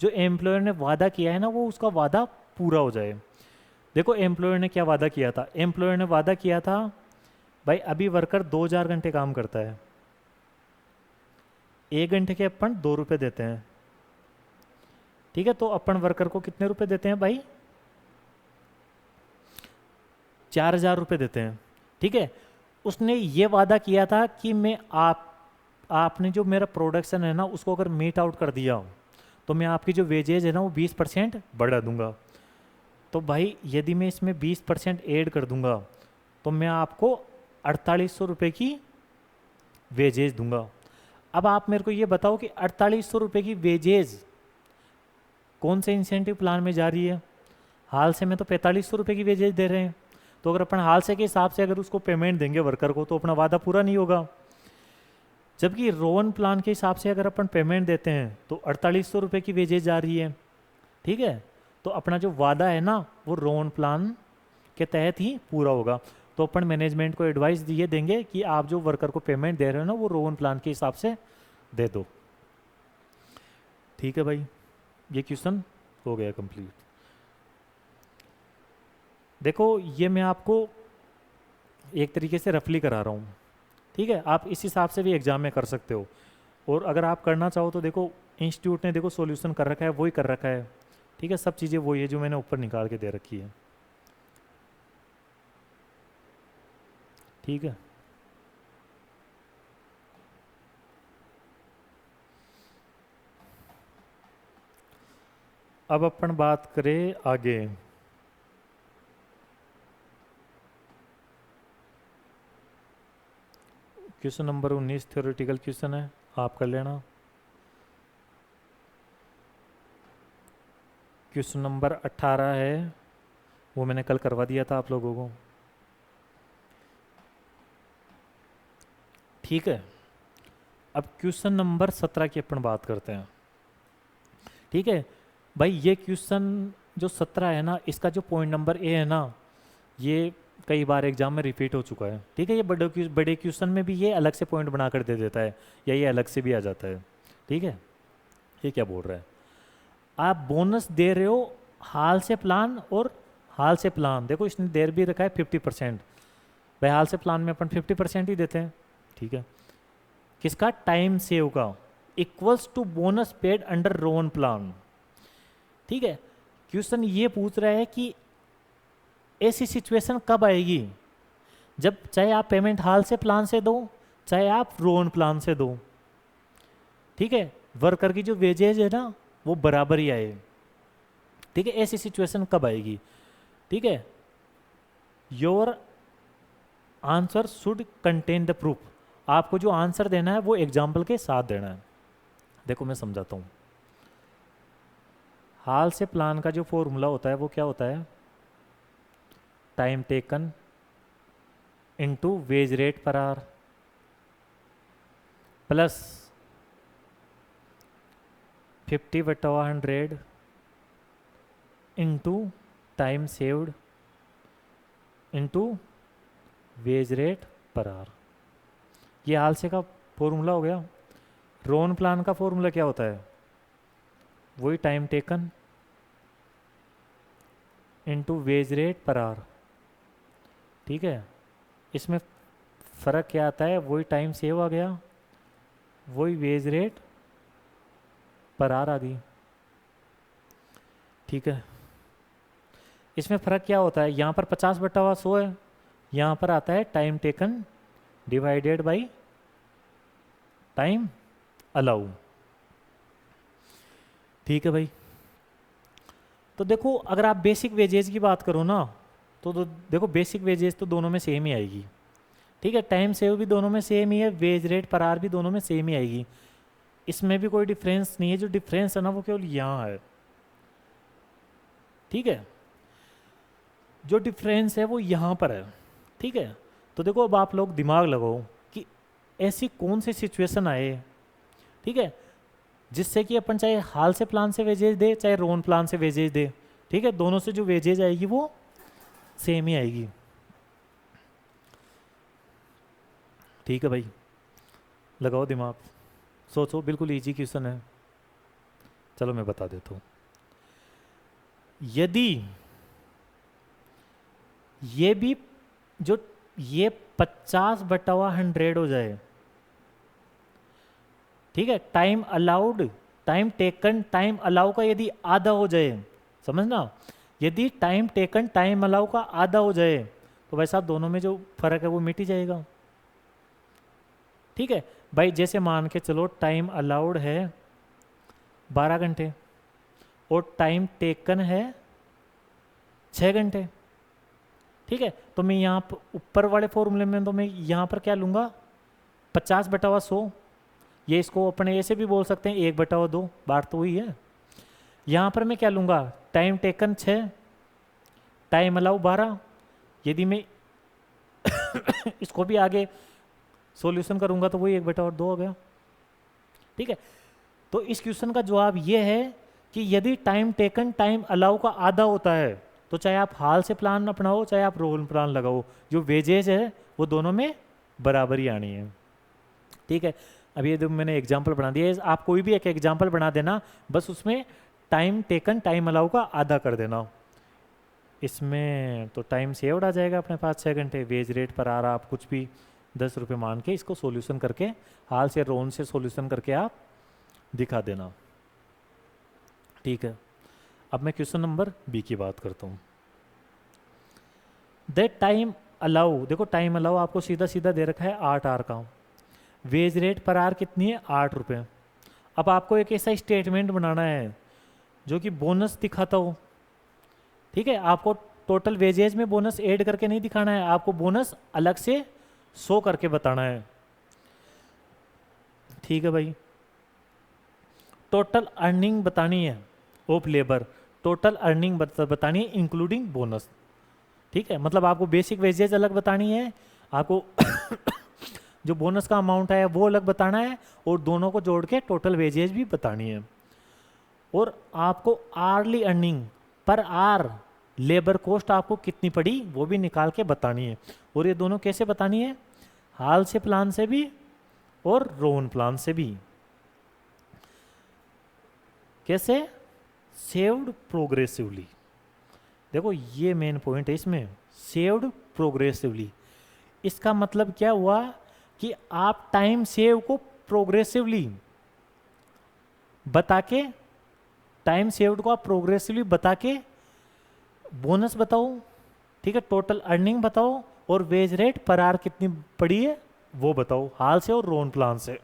जो एम्प्लॉयर ने वादा किया है ना वो उसका वादा पूरा हो जाए। देखो एम्प्लॉयर ने क्या वादा किया था, एम्प्लॉयर ने वादा किया था भाई अभी वर्कर 2000 घंटे काम करता है, 1 घंटे के अपन 2 रुपये देते हैं। ठीक है, तो अपन वर्कर को कितने रुपए देते हैं भाई? 4000 रुपये देते हैं। ठीक है, उसने ये वादा किया था कि मैं आपने जो मेरा प्रोडक्शन है ना उसको अगर मीट आउट कर दिया तो मैं आपकी जो वेजेज है ना वो 20% बढ़ा दूंगा। तो भाई यदि मैं इसमें 20% ऐड कर दूंगा तो मैं आपको 4800 रुपये की वेजेज दूंगा। अब आप मेरे को ये बताओ कि 4800 रुपये की वेजेज कौन से इंसेंटिव प्लान में जा रही है? हाल से में तो 4500 रुपये की वेजेज दे रहे हैं, तो अगर अपन हाल से के हिसाब से अगर उसको पेमेंट देंगे वर्कर को तो अपना वादा पूरा नहीं होगा। जबकि रोन प्लान के हिसाब से अगर अपन पेमेंट देते हैं तो 4800 रुपये की वेजेज जा रही है। ठीक है, तो अपना जो वादा है ना वो रोन प्लान के तहत ही पूरा होगा। तो अपन मैनेजमेंट को एडवाइस ये देंगे कि आप जो वर्कर को पेमेंट दे रहे हो ना वो रोन प्लान के हिसाब से दे दो। ठीक है भाई, ये क्वेश्चन हो गया कंप्लीट। देखो ये मैं आपको एक तरीके से रफली करा रहा हूँ। ठीक है, आप इस हिसाब से भी एग्जाम में कर सकते हो। और अगर आप करना चाहो तो देखो इंस्टीट्यूट ने देखो सॉल्यूशन कर रखा है, वही कर रखा है। ठीक है, सब चीज़ें वही है जो मैंने ऊपर निकाल के दे रखी है। ठीक है, अब अपन बात करें आगे। क्वेश्चन नंबर 19 थ्योरेटिकल क्वेश्चन है, आप कर लेना। क्वेश्चन नंबर 18 है, वो मैंने कल करवा दिया था आप लोगों को। ठीक है, अब क्वेश्चन नंबर 17 की अपन बात करते हैं। ठीक है भाई, ये क्वेश्चन जो 17 है ना, इसका जो पॉइंट नंबर ए है ना, ये कई बार एग्जाम में रिपीट हो चुका है। ठीक है, ये बड़े क्वेश्चन में भी ये अलग से पॉइंट बना कर दे देता है, या ये अलग से भी आ जाता है। ठीक है, ये क्या बोल रहा है, आप बोनस दे रहे हो हाल से प्लान और हाल से प्लान। देखो इसने देर भी रखा है 50%। भाई हाल से प्लान में अपन 50% ही देते हैं। ठीक है, किसका, टाइम सेव का, equals to bonus paid under Rowan plan. ठीक है, क्वेश्चन ये पूछ रहा है कि ऐसी सिचुएशन कब आएगी जब चाहे आप पेमेंट हाल से प्लान से दो, चाहे आप रोन प्लान से दो। ठीक है, वर्कर की जो वेजेज है ना वो बराबर ही आए। ठीक है, ऐसी सिचुएशन कब आएगी। ठीक है, your answer should contain the proof. आपको जो आंसर देना है वो एग्जाम्पल के साथ देना है। देखो मैं समझाता हूँ। हाल से प्लान का जो फॉर्मूला होता है वो क्या होता है, time taken into wage rate per hour plus 50/100 into time saved into wage rate per hour. ये हाल से का फॉर्मूला हो गया। रोन प्लान का फॉर्मूला क्या होता है, वही time taken into wage rate per hour. ठीक है, इसमें फ़र्क क्या आता है, वही टाइम सेव आ गया, वही वेज रेट पर आवर आ गई। ठीक है, इसमें फ़र्क क्या होता है, यहाँ पर 50/100 है, यहाँ पर आता है time taken divided by time allow. ठीक है भाई, तो देखो अगर आप बेसिक वेजेज की बात करो ना, तो देखो बेसिक वेजेज तो दोनों में सेम ही आएगी। ठीक है, टाइम सेव भी दोनों में सेम ही है, वेज रेट पर आवर भी दोनों में सेम ही आएगी। इसमें भी कोई डिफरेंस नहीं है, जो डिफरेंस है ना वो केवल यहाँ है। ठीक है, जो डिफरेंस है वो यहाँ पर है। ठीक है, तो देखो अब आप लोग दिमाग लगाओ कि ऐसी कौन सी सिचुएशन आए, ठीक है, जिससे कि अपन चाहे हाल से प्लान से वेजेज दे चाहे रोन प्लान से वेजेज दे, ठीक है, दोनों से जो वेजेज आएगी वो सेम ही आएगी। ठीक है भाई, लगाओ दिमाग, सोचो, बिल्कुल इजी क्वेश्चन है। चलो मैं बता देता हूँ। यदि ये भी जो ये 50/100 हो जाए, ठीक है, time allowed, time taken time allow का यदि आधा हो जाए, समझना, यदि टाइम टेकन टाइम अलाउ का आधा हो जाए तो भाई साहब दोनों में जो फर्क है वो मिट ही जाएगा। ठीक है भाई, जैसे मान के चलो टाइम अलाउड है 12 घंटे और टाइम टेकन है 6 घंटे। ठीक है, तो मैं यहाँ पर ऊपर वाले फॉर्मूले में तो मैं यहाँ पर क्या लूँगा, 50/100। ये इसको अपने ऐसे भी बोल सकते हैं 1/2, बात तो वही है। यहाँ पर मैं क्या लूँगा, टाइम टेकन 6, टाइम अलाउ 12। यदि मैं इसको भी आगे सॉल्यूशन करूँगा तो वही 1/2 हो गया। ठीक है, तो इस क्वेश्चन का जवाब ये है कि यदि टाइम टेकन टाइम अलाउ का आधा होता है तो चाहे आप हाल से प्लान अपनाओ चाहे आप रोल प्लान लगाओ, जो वेजेज है वो दोनों में बराबर ही आनी है। ठीक है, अब ये जो मैंने एग्जाम्पल बना दिया, आप कोई भी एक एग्जाम्पल बना देना, बस उसमें टाइम टेकन टाइम अलाउ का आधा कर देना। इसमें तो टाइम सेव्ड आ जाएगा अपने पास 6 घंटे, वेज रेट पर आ रहा आप कुछ भी ₹10 मान के इसको सॉल्यूशन करके हाल से रोन से सॉल्यूशन करके आप दिखा देना। ठीक है, अब मैं क्वेश्चन नंबर बी की बात करता हूँ। दैट टाइम अलाउ, देखो टाइम अलाउ आपको सीधा सीधा दे रखा है 8 आवर का। वेज रेट पर आवर कितनी है? 8 रुपये। अब आपको एक ऐसा स्टेटमेंट बनाना है जो कि बोनस दिखाता हो। ठीक है, आपको टोटल वेजेज में बोनस ऐड करके नहीं दिखाना है, आपको बोनस अलग से शो करके बताना है। ठीक है भाई, टोटल अर्निंग बतानी है ऑफ लेबर, टोटल अर्निंग बतानी है इंक्लूडिंग बोनस। ठीक है, मतलब आपको बेसिक वेजेज अलग बतानी है, आपको जो बोनस का अमाउंट है वो अलग बताना है, और दोनों को जोड़ के टोटल वेजेज भी बतानी है। और आपको hourly earning per hour labour cost आपको कितनी पड़ी वो भी निकाल के बतानी है। और ये दोनों कैसे बतानी है? हाल से प्लान से भी और रोन प्लान से भी। कैसे? Saved progressively. देखो ये मेन पॉइंट है इसमें, सेव्ड प्रोग्रेसिवली। इसका मतलब क्या हुआ कि आप टाइम सेव को प्रोग्रेसिवली बता के, टाइम सेव्ड को आप प्रोग्रेसिवली बता के बोनस बताओ, ठीक है, टोटल अर्निंग बताओ, और वेज रेट पर आवर कितनी पड़ी है वो बताओ, हाल से और रोन प्लान से।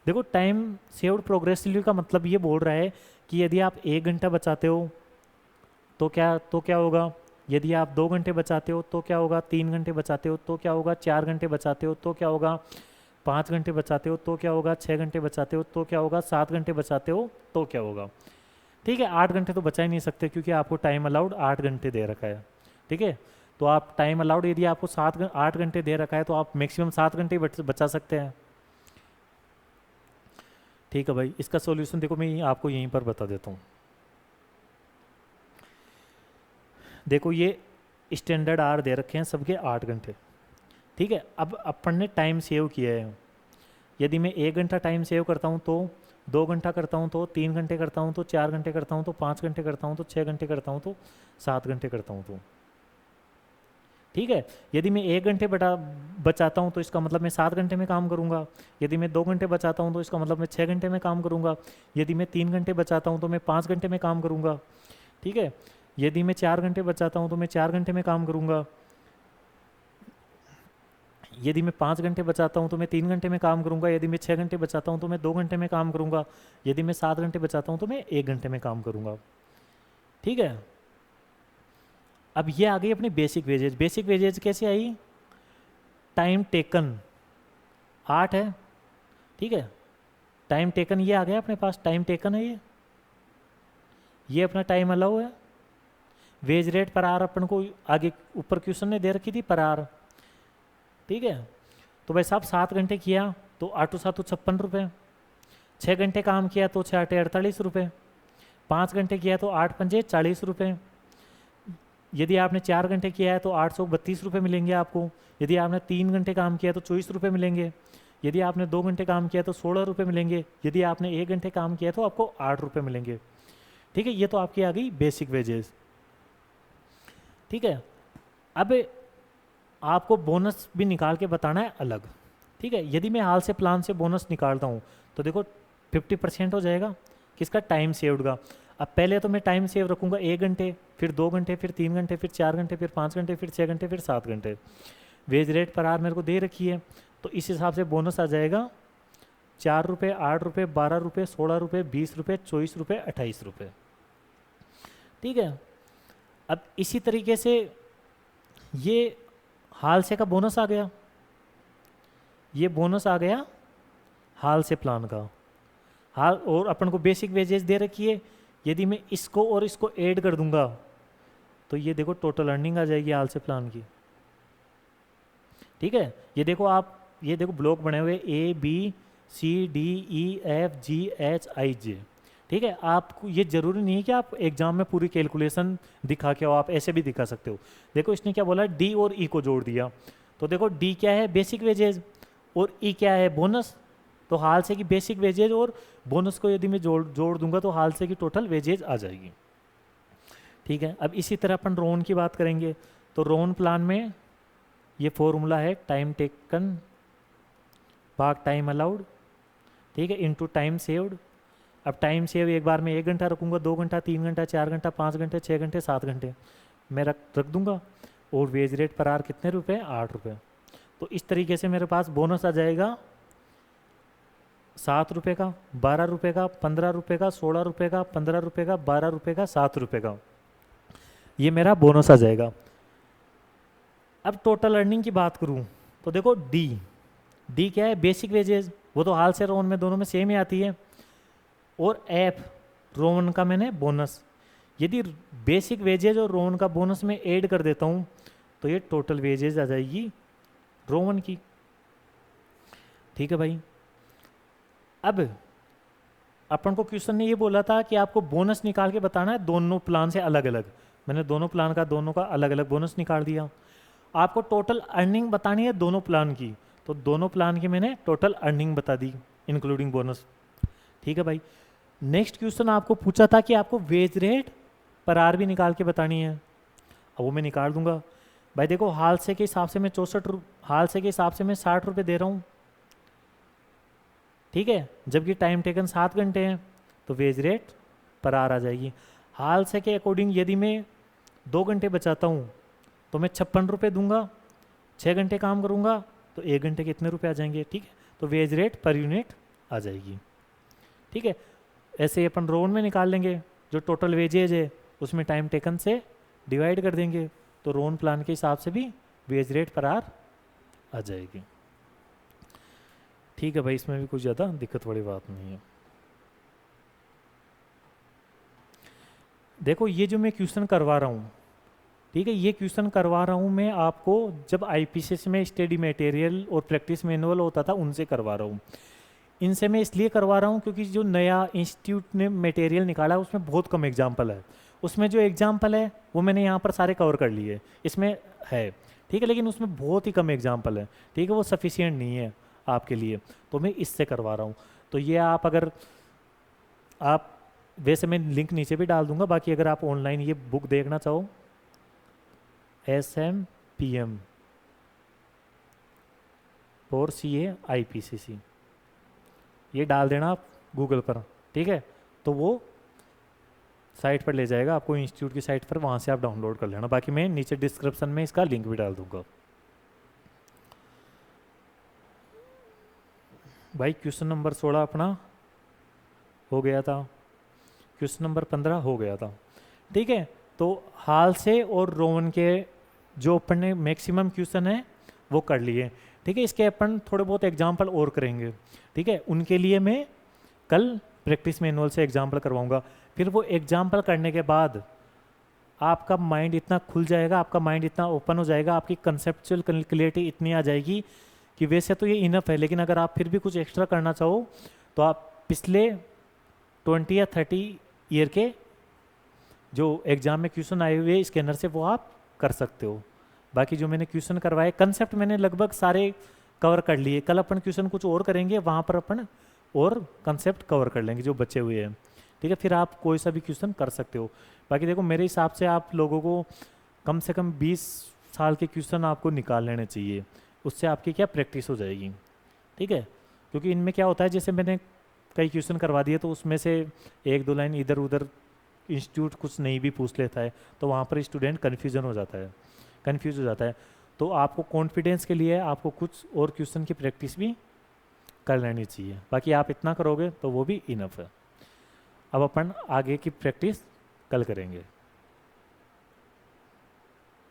देखो टाइम सेव्ड प्रोग्रेसिवली का मतलब ये बोल रहा है कि यदि आप 1 घंटा बचाते हो तो क्या होगा, यदि आप 2 घंटे बचाते हो तो क्या होगा, 3 घंटे बचाते हो तो क्या होगा, 4 घंटे बचाते हो तो क्या होगा, 5 घंटे बचाते हो तो क्या होगा, 6 घंटे बचाते हो तो क्या होगा, 7 घंटे बचाते हो तो क्या होगा। ठीक है, 8 घंटे तो बचा ही नहीं सकते क्योंकि आपको टाइम अलाउड 8 घंटे दे रखा है। ठीक है, तो आप टाइम अलाउड यदि आपको 8 घंटे दे रखा है तो आप मैक्सिमम 7 घंटे बचा सकते हैं। ठीक है भाई, इसका सॉल्यूशन देखो मैं आपको यहीं पर बता देता हूँ। देखो ये स्टैंडर्ड आवर दे रखे हैं सबके 8 घंटे। ठीक है, अब अपन ने टाइम सेव किया है। यदि मैं 1 घंटा टाइम सेव करता हूँ तो 2 घंटा करता हूँ तो 3 घंटे करता हूँ तो 4 घंटे करता हूँ तो 5 घंटे करता हूँ तो 6 घंटे करता हूँ तो 7 घंटे करता हूँ तो। ठीक है, यदि मैं 1 घंटे बचाता हूँ तो इसका मतलब मैं 7 घंटे में काम करूँगा। यदि मैं 2 घंटे बचाता हूँ तो इसका मतलब मैं 6 घंटे में काम करूँगा। यदि मैं 3 घंटे बचाता हूँ तो मैं 5 घंटे में काम करूँगा। ठीक है, यदि मैं 4 घंटे बचाता हूँ तो मैं 4 घंटे में काम करूँगा। यदि मैं 5 घंटे बचाता हूँ तो मैं 3 घंटे में काम करूँगा। यदि मैं 6 घंटे बचाता हूँ तो मैं 2 घंटे में काम करूँगा। यदि मैं 7 घंटे बचाता हूँ तो मैं 1 घंटे में काम करूँगा। ठीक है, अब ये आ गई अपनी बेसिक वेजेज। बेसिक वेजेज कैसे आई? टाइम टेकन 8 है। ठीक है, टाइम टेकन ये आ गया अपने पास, टाइम टेकन है ये अपना टाइम अलाउ है। वेज रेट पर आवर अपन को आगे ऊपर क्वेश्चन ने दे रखी थी पर आवर। ठीक है, तो भाई साहब 7 घंटे किया तो 8 7 56 रुपये, 6 घंटे काम किया तो 6 8 48 रुपये, 5 घंटे किया तो 8 5 40 रुपये। यदि आपने 4 घंटे किया है तो 832 रुपये मिलेंगे आपको। यदि आपने 3 घंटे काम किया तो 24 रुपये मिलेंगे। यदि आपने 2 घंटे काम किया तो 16 रुपये मिलेंगे। यदि आपने 1 घंटे काम किया तो आपको 8 रुपये मिलेंगे। ठीक है, ये तो आपकी आ गई बेसिक वेजेस। ठीक है, अब आपको बोनस भी निकाल के बताना है अलग। ठीक है, यदि मैं हाल से प्लान से बोनस निकालता हूँ तो देखो 50% हो जाएगा किसका? टाइम सेव्ड का। अब पहले तो मैं टाइम सेव रखूँगा 1 घंटे, फिर 2 घंटे, फिर 3 घंटे, फिर 4 घंटे, फिर 5 घंटे, फिर 6 घंटे, फिर 7 घंटे। वेज रेट पर आवर मेरे को दे रखी है तो इस हिसाब से बोनस आ जाएगा 4 रुपये, 8 रुपये, 12 रुपये, 16 रुपये, 20 रुपये, 24 रुपये, 28 रुपये। ठीक है, अब इसी तरीके से ये हाल से का बोनस आ गया, ये बोनस आ गया हाल से प्लान का। हाल और अपन को बेसिक वेजेस दे रखी है, यदि मैं इसको और इसको ऐड कर दूंगा तो ये देखो टोटल अर्निंग आ जाएगी हाल से प्लान की। ठीक है, ये देखो आप, ये देखो ब्लॉक बने हुए ABCDEFGHIJ। ठीक है, आपको ये जरूरी नहीं है कि आप एग्जाम में पूरी कैलकुलेशन दिखा के हो, आप ऐसे भी दिखा सकते हो। देखो इसने क्या बोला, डी और ई को जोड़ दिया तो देखो डी क्या है? बेसिक वेजेज, और ई क्या है? बोनस। तो हाल से की बेसिक वेजेज और बोनस को यदि मैं जोड़ दूंगा तो हाल से की टोटल वेजेज आ जाएगी। ठीक है, अब इसी तरह अपन रोन की बात करेंगे तो रोन प्लान में ये फॉर्मूला है टाइम टेकन भाग टाइम अलाउड, ठीक है, इनटू टाइम सेव्ड। अब टाइम सेव एक बार में 1 घंटा रखूँगा, 2 घंटा, 3 घंटा, 4 घंटा, 5 घंटे, 6 घंटे, 7 घंटे मैं रख दूंगा। और वेज रेट पर आवर कितने रुपए? 8 रुपये। तो इस तरीके से मेरे पास बोनस आ जाएगा 7 रुपये का, 12 रुपये का, 15 रुपये का, 16 रुपये का, 15 रुपये का, 12 रुपये का, 7 रुपये का, ये मेरा बोनस आ जाएगा। अब टोटल अर्निंग की बात करूं तो देखो डी क्या है? बेसिक वेजेज, वो तो हाल से रोन में दोनों में सेम ही आती है। और एफ रोन का मैंने बोनस, यदि बेसिक वेजेज और रोन का बोनस में ऐड कर देता हूं तो ये टोटल वेजेज आ जाएगी रोवन की, ठीक है भाई। अब अपन को क्वेश्चन ने ये बोला था कि आपको बोनस निकाल के बताना है दोनों प्लान से अलग अलग। मैंने दोनों प्लान का दोनों का अलग अलग बोनस निकाल दिया। आपको टोटल अर्निंग बतानी है दोनों प्लान की, तो दोनों प्लान की मैंने टोटल अर्निंग बता दी इंक्लूडिंग बोनस, ठीक है भाई। नेक्स्ट क्वेश्चन आपको पूछा था कि आपको वेज रेट पर आवर भी निकाल के बतानी है। अब वो मैं निकाल दूंगा भाई। देखो हाल से के हिसाब से मैं 64 हाल से के हिसाब से मैं 60 रुपये दे रहा हूँ, ठीक है, जबकि टाइम टेकन 7 घंटे हैं, तो वेज रेट पर आवर आ जाएगी। हाल से के अकॉर्डिंग यदि मैं 2 घंटे बचाता हूँ तो मैं 56 रुपये दूंगा, 6 घंटे काम करूँगा तो 1 घंटे के इतने रुपये आ जाएंगे, ठीक है। तो वेज रेट पर यूनिट आ जाएगी, ठीक है। ऐसे अपन रोन में निकाल लेंगे, जो टोटल वेजेज है उसमें टाइम टेकन से डिवाइड कर देंगे, तो रोन प्लान के हिसाब से भी वेज रेट पर आवर आ जाएगी, ठीक है भाई। इसमें भी कुछ ज़्यादा दिक्कत वाली बात नहीं है। देखो ये जो मैं क्वेश्चन करवा रहा हूँ, ठीक है, ये क्वेश्चन करवा रहा हूँ मैं आपको जब आईपीसीएस में स्टडी मटेरियल और प्रैक्टिस मैनुअल होता था उनसे करवा रहा हूँ। इनसे मैं इसलिए करवा रहा हूँ क्योंकि जो नया इंस्टीट्यूट ने मटेरियल निकाला है उसमें बहुत कम एग्जाम्पल है। उसमें जो एग्जाम्पल है वो मैंने यहाँ पर सारे कवर कर लिए, इसमें है, ठीक है, लेकिन उसमें बहुत ही कम एग्जाम्पल है, ठीक है, वो सफिशियंट नहीं है आपके लिए, तो मैं इससे करवा रहा हूँ। तो ये आप अगर आप वैसे मैं लिंक नीचे भी डाल दूंगा, बाकी अगर आप ऑनलाइन ये बुक देखना चाहो SMPM और CA IPCC, ये डाल देना आप गूगल पर, ठीक है, तो वो साइट पर ले जाएगा आपको इंस्टीट्यूट की साइट पर, वहाँ से आप डाउनलोड कर लेना। बाकी मैं नीचे डिस्क्रिप्शन में इसका लिंक भी डाल दूंगा। भाई क्वेश्चन नंबर 16 अपना हो गया था, क्वेश्चन नंबर 15 हो गया था, ठीक है। तो हाल से और रोवन के जो अपन ने मैक्सिमम क्वेश्चन है वो कर लिए, ठीक है। इसके अपन थोड़े बहुत एग्जाम्पल और करेंगे, ठीक है, उनके लिए मैं कल प्रैक्टिस मैनुअल से एग्जाम्पल करवाऊंगा। फिर वो एग्जाम्पल करने के बाद आपका माइंड इतना खुल जाएगा, आपका माइंड इतना ओपन हो जाएगा, आपकी कंसेप्चुअल क्लियरिटी इतनी आ जाएगी कि वैसे तो ये इनफ है, लेकिन अगर आप फिर भी कुछ एक्स्ट्रा करना चाहो तो आप पिछले 20 या 30 ईयर के जो एग्जाम में क्वेश्चन आए हुए स्कैनर से वो आप कर सकते हो। बाकी जो मैंने क्वेश्चन करवाए कंसेप्ट मैंने लगभग सारे कवर कर लिए। कल अपन क्वेश्चन कुछ और करेंगे, वहाँ पर अपन और कंसेप्ट कवर कर लेंगे जो बचे हुए हैं, ठीक है। फिर आप कोई सा भी क्वेश्चन कर सकते हो। बाकी देखो मेरे हिसाब से आप लोगों को कम से कम 20 साल के क्वेश्चन आपको निकाल लेने चाहिए, उससे आपकी क्या प्रैक्टिस हो जाएगी, ठीक है। क्योंकि इनमें क्या होता है, जैसे मैंने कई क्वेश्चन करवा दिए तो उसमें से 1-2 लाइन इधर उधर इंस्टीट्यूट कुछ नहीं भी पूछ लेता है, तो वहाँ पर स्टूडेंट कन्फ्यूज़ हो जाता है। तो आपको कॉन्फिडेंस के लिए आपको कुछ और क्वेश्चन की प्रैक्टिस भी कर लेनी चाहिए। बाकी आप इतना करोगे तो वो भी इनफ है। अब अपन आगे की प्रैक्टिस कल करेंगे।